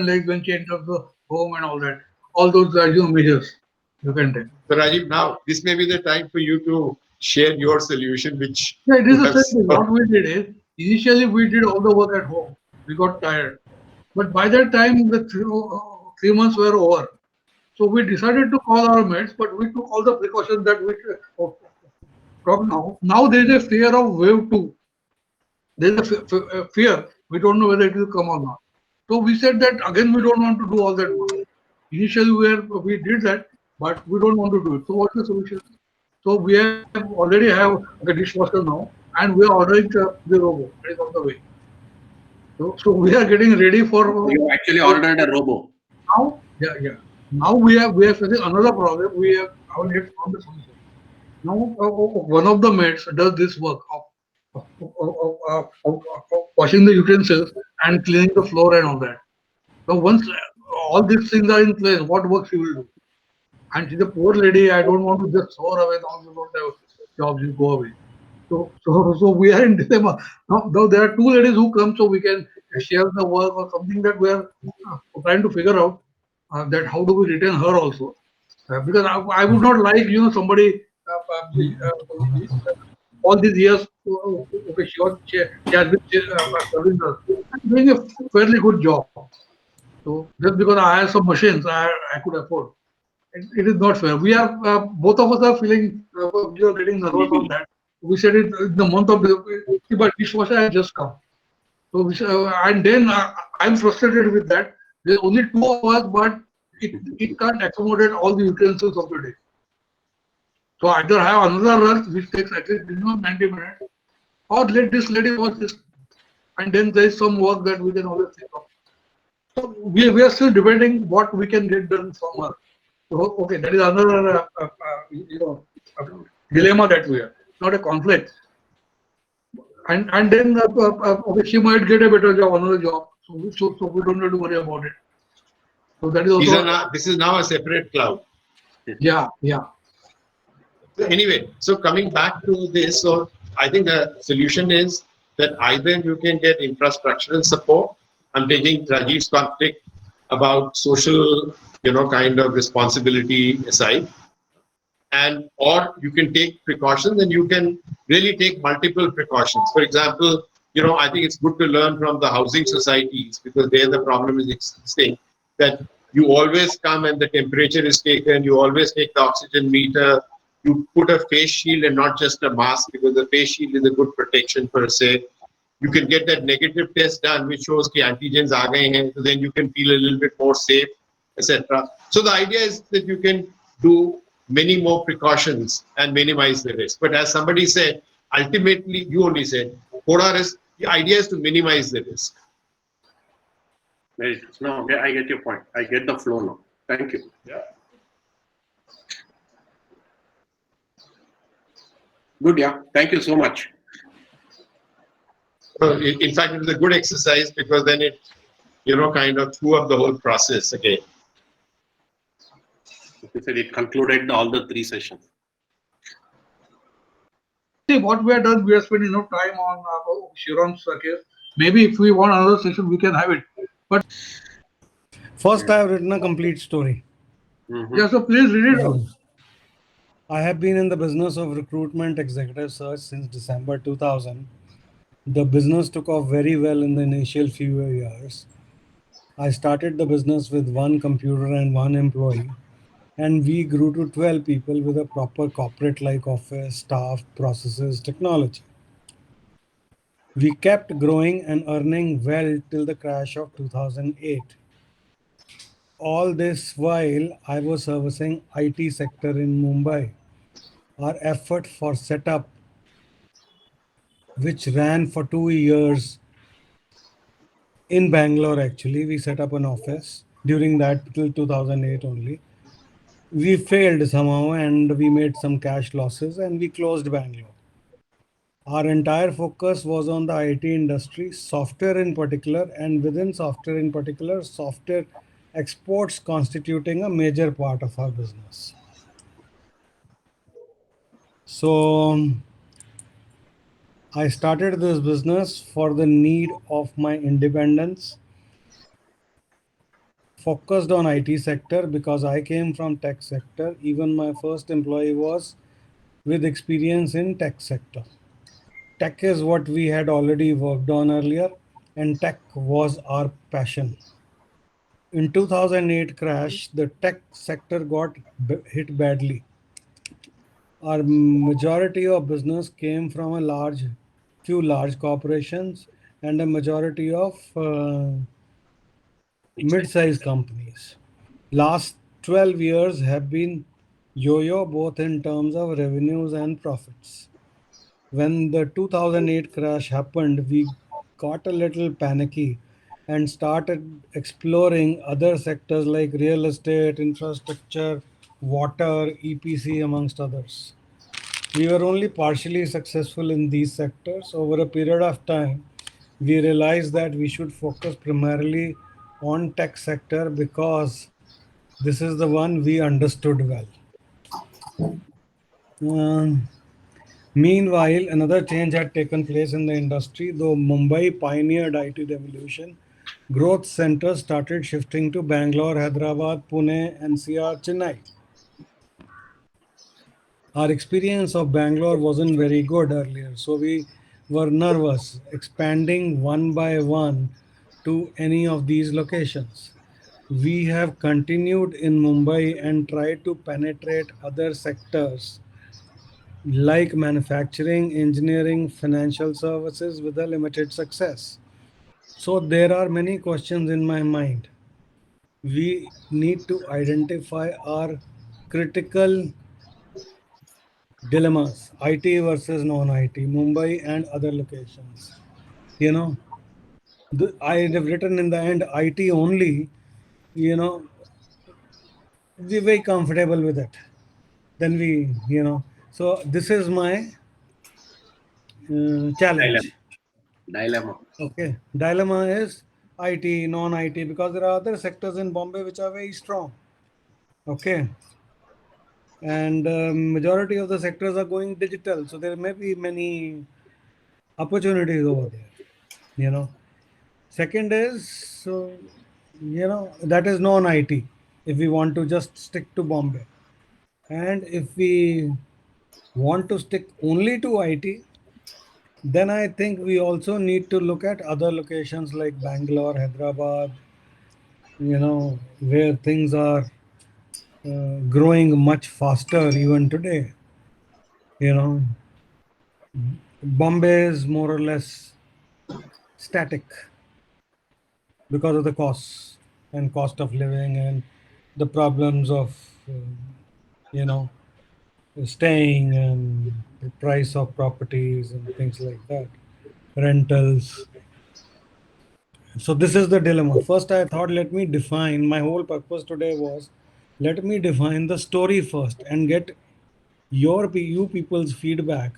legs when she enters the home and all that. All those measures you can take. So Rajiv, now this may be the time for you to share your solution, which it is the same thing. What we did is, initially we did all the work at home. We got tired. But by that time, the 3 months were over. So we decided to call our mates, but we took all the precautions that we from now. Now there is a fear of wave 2. There is a fear. We don't know whether it will come or not. So we said that again, we don't want to do all that work. Initially we did that, but we don't want to do it. So what's the solution? So we already have a dishwasher now, and we are ordering the robot. It is on the way. So we are getting ready for. You actually ordered a robo. Now, yeah. Now we are facing another problem. We have found the solution. Now one of the mates does this work of washing the utensils and cleaning the floor and all that. So once all these things are in place, what work she will do? And she's a poor lady. I don't want to just throw her away. Now you don't have jobs, you go away. So we are in dilemma. Now there are 2 ladies who come, so we can share the work or something that we are trying to figure out. That how do we retain her also? Because I would not like somebody all these years. Okay, she has been serving us, doing a fairly good job. So just because I have some machines, I could afford. It is not fair. We are both of us are feeling we are getting nervous on that. We said it in the month of but dishwasher has just come. So and then I'm frustrated with that. There's only 2 of us, but it can't accommodate all the utensils of the day. So either have another rush which takes at least 90 minutes, or let this lady watch this, and then there is some work that we can always think of. So we are still debating what we can get done from her. So, okay, that is another dilemma that we have, not a conflict. And then okay, she might get a better job, another job. So we don't have to worry about it. So that is also. This is now a separate cloud. Yeah. Anyway, so coming back to this, so I think the solution is that either you can get infrastructural support. I'm taking Rajiv's conflict about social, kind of responsibility aside, or you can take precautions, and you can really take multiple precautions. For example, I think it's good to learn from the housing societies, because there the problem is existing, that you always come and the temperature is taken, you always take the oxygen meter, you put a face shield and not just a mask, because the face shield is a good protection per se. You can get that negative test done, which shows that antigens are gaye hain, so then you can feel a little bit more safe, etc. So the idea is that you can do many more precautions and minimize the risk. But as somebody said, ultimately, you only said, Koda risk, the idea is to minimize the risk. Very true. No, okay, I get your point. I get the flow now. Thank you. Yeah. Good, yeah. Thank you so much. So in fact, it was a good exercise because then it, kind of threw up the whole process again. Like you said, it concluded all the 3 sessions. See, what we have done, we have spent enough time on Chiron's case. Maybe if we want another session, we can have it. But First, I have written a complete story. yeah, so please read it out. I have been in the business of recruitment executive search since December 2000. The business took off very well in the initial few years. I started the business with 1 computer and 1 employee, and we grew to 12 people with a proper corporate like office, staff, processes, technology. We kept growing and earning well till the crash of 2008. All this while I was servicing IT sector in Mumbai. Our effort for setup, which ran for 2 years in Bangalore, actually, we set up an office during that till 2008 only. We failed somehow and we made some cash losses and we closed Bangalore. Our entire focus was on the IT industry, software in particular, and within software in particular, software exports constituting a major part of our business. So I started this business for the need of my independence, focused on IT sector because I came from tech sector. Even my first employee was with experience in tech sector. Tech is what we had already worked on earlier, and tech was our passion. In 2008 crash, the tech sector got hit badly. Our majority of business came from few large corporations and a majority of mid-sized companies. Last 12 years have been yo-yo both in terms of revenues and profits. When the 2008 crash happened, we got a little panicky and started exploring other sectors like real estate, infrastructure, water, EPC, amongst others. We were only partially successful in these sectors. Over a period of time, we realized that we should focus primarily on tech sector because this is the one we understood well. Um, Meanwhile, another change had taken place in the industry. Though Mumbai pioneered IT revolution, growth centers started shifting to Bangalore, Hyderabad, Pune, NCR, Chennai. Our experience of Bangalore wasn't very good earlier, so we were nervous expanding one by one to any of these locations. We have continued in Mumbai and tried to penetrate other sectors like manufacturing, engineering, financial services with a limited success. So there are many questions in my mind. We need to identify our critical dilemmas, IT versus non-IT, Mumbai and other locations. You know, I have written in the end IT only, you know, we're very comfortable with it. Then so this is my challenge. Dilemma. Okay, dilemma is IT, non-IT, because there are other sectors in Bombay which are very strong. Okay, and majority of the sectors are going digital, so there may be many opportunities over there. Second is that is non-IT. If we want to just stick to Bombay, and if we want to stick only to IT, then I think we also need to look at other locations like Bangalore, Hyderabad, where things are growing much faster even today. You know, Bombay is more or less static because of the costs and cost of living and the problems of you know, staying and the price of properties and things like that, rentals. So this is the dilemma. First, I thought, let me define. My whole purpose today was, let me define the story first and get you people's feedback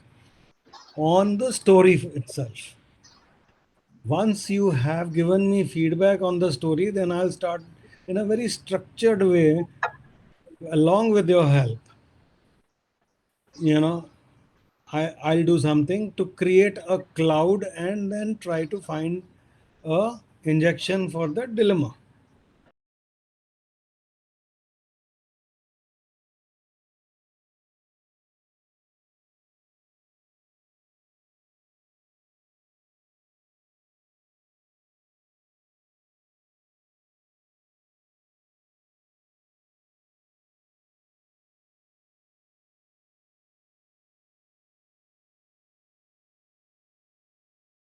on the story itself. Once you have given me feedback on the story, then I'll start in a very structured way, along with your help. You know, I'll do something to create a cloud and then try to find a injection for the dilemma.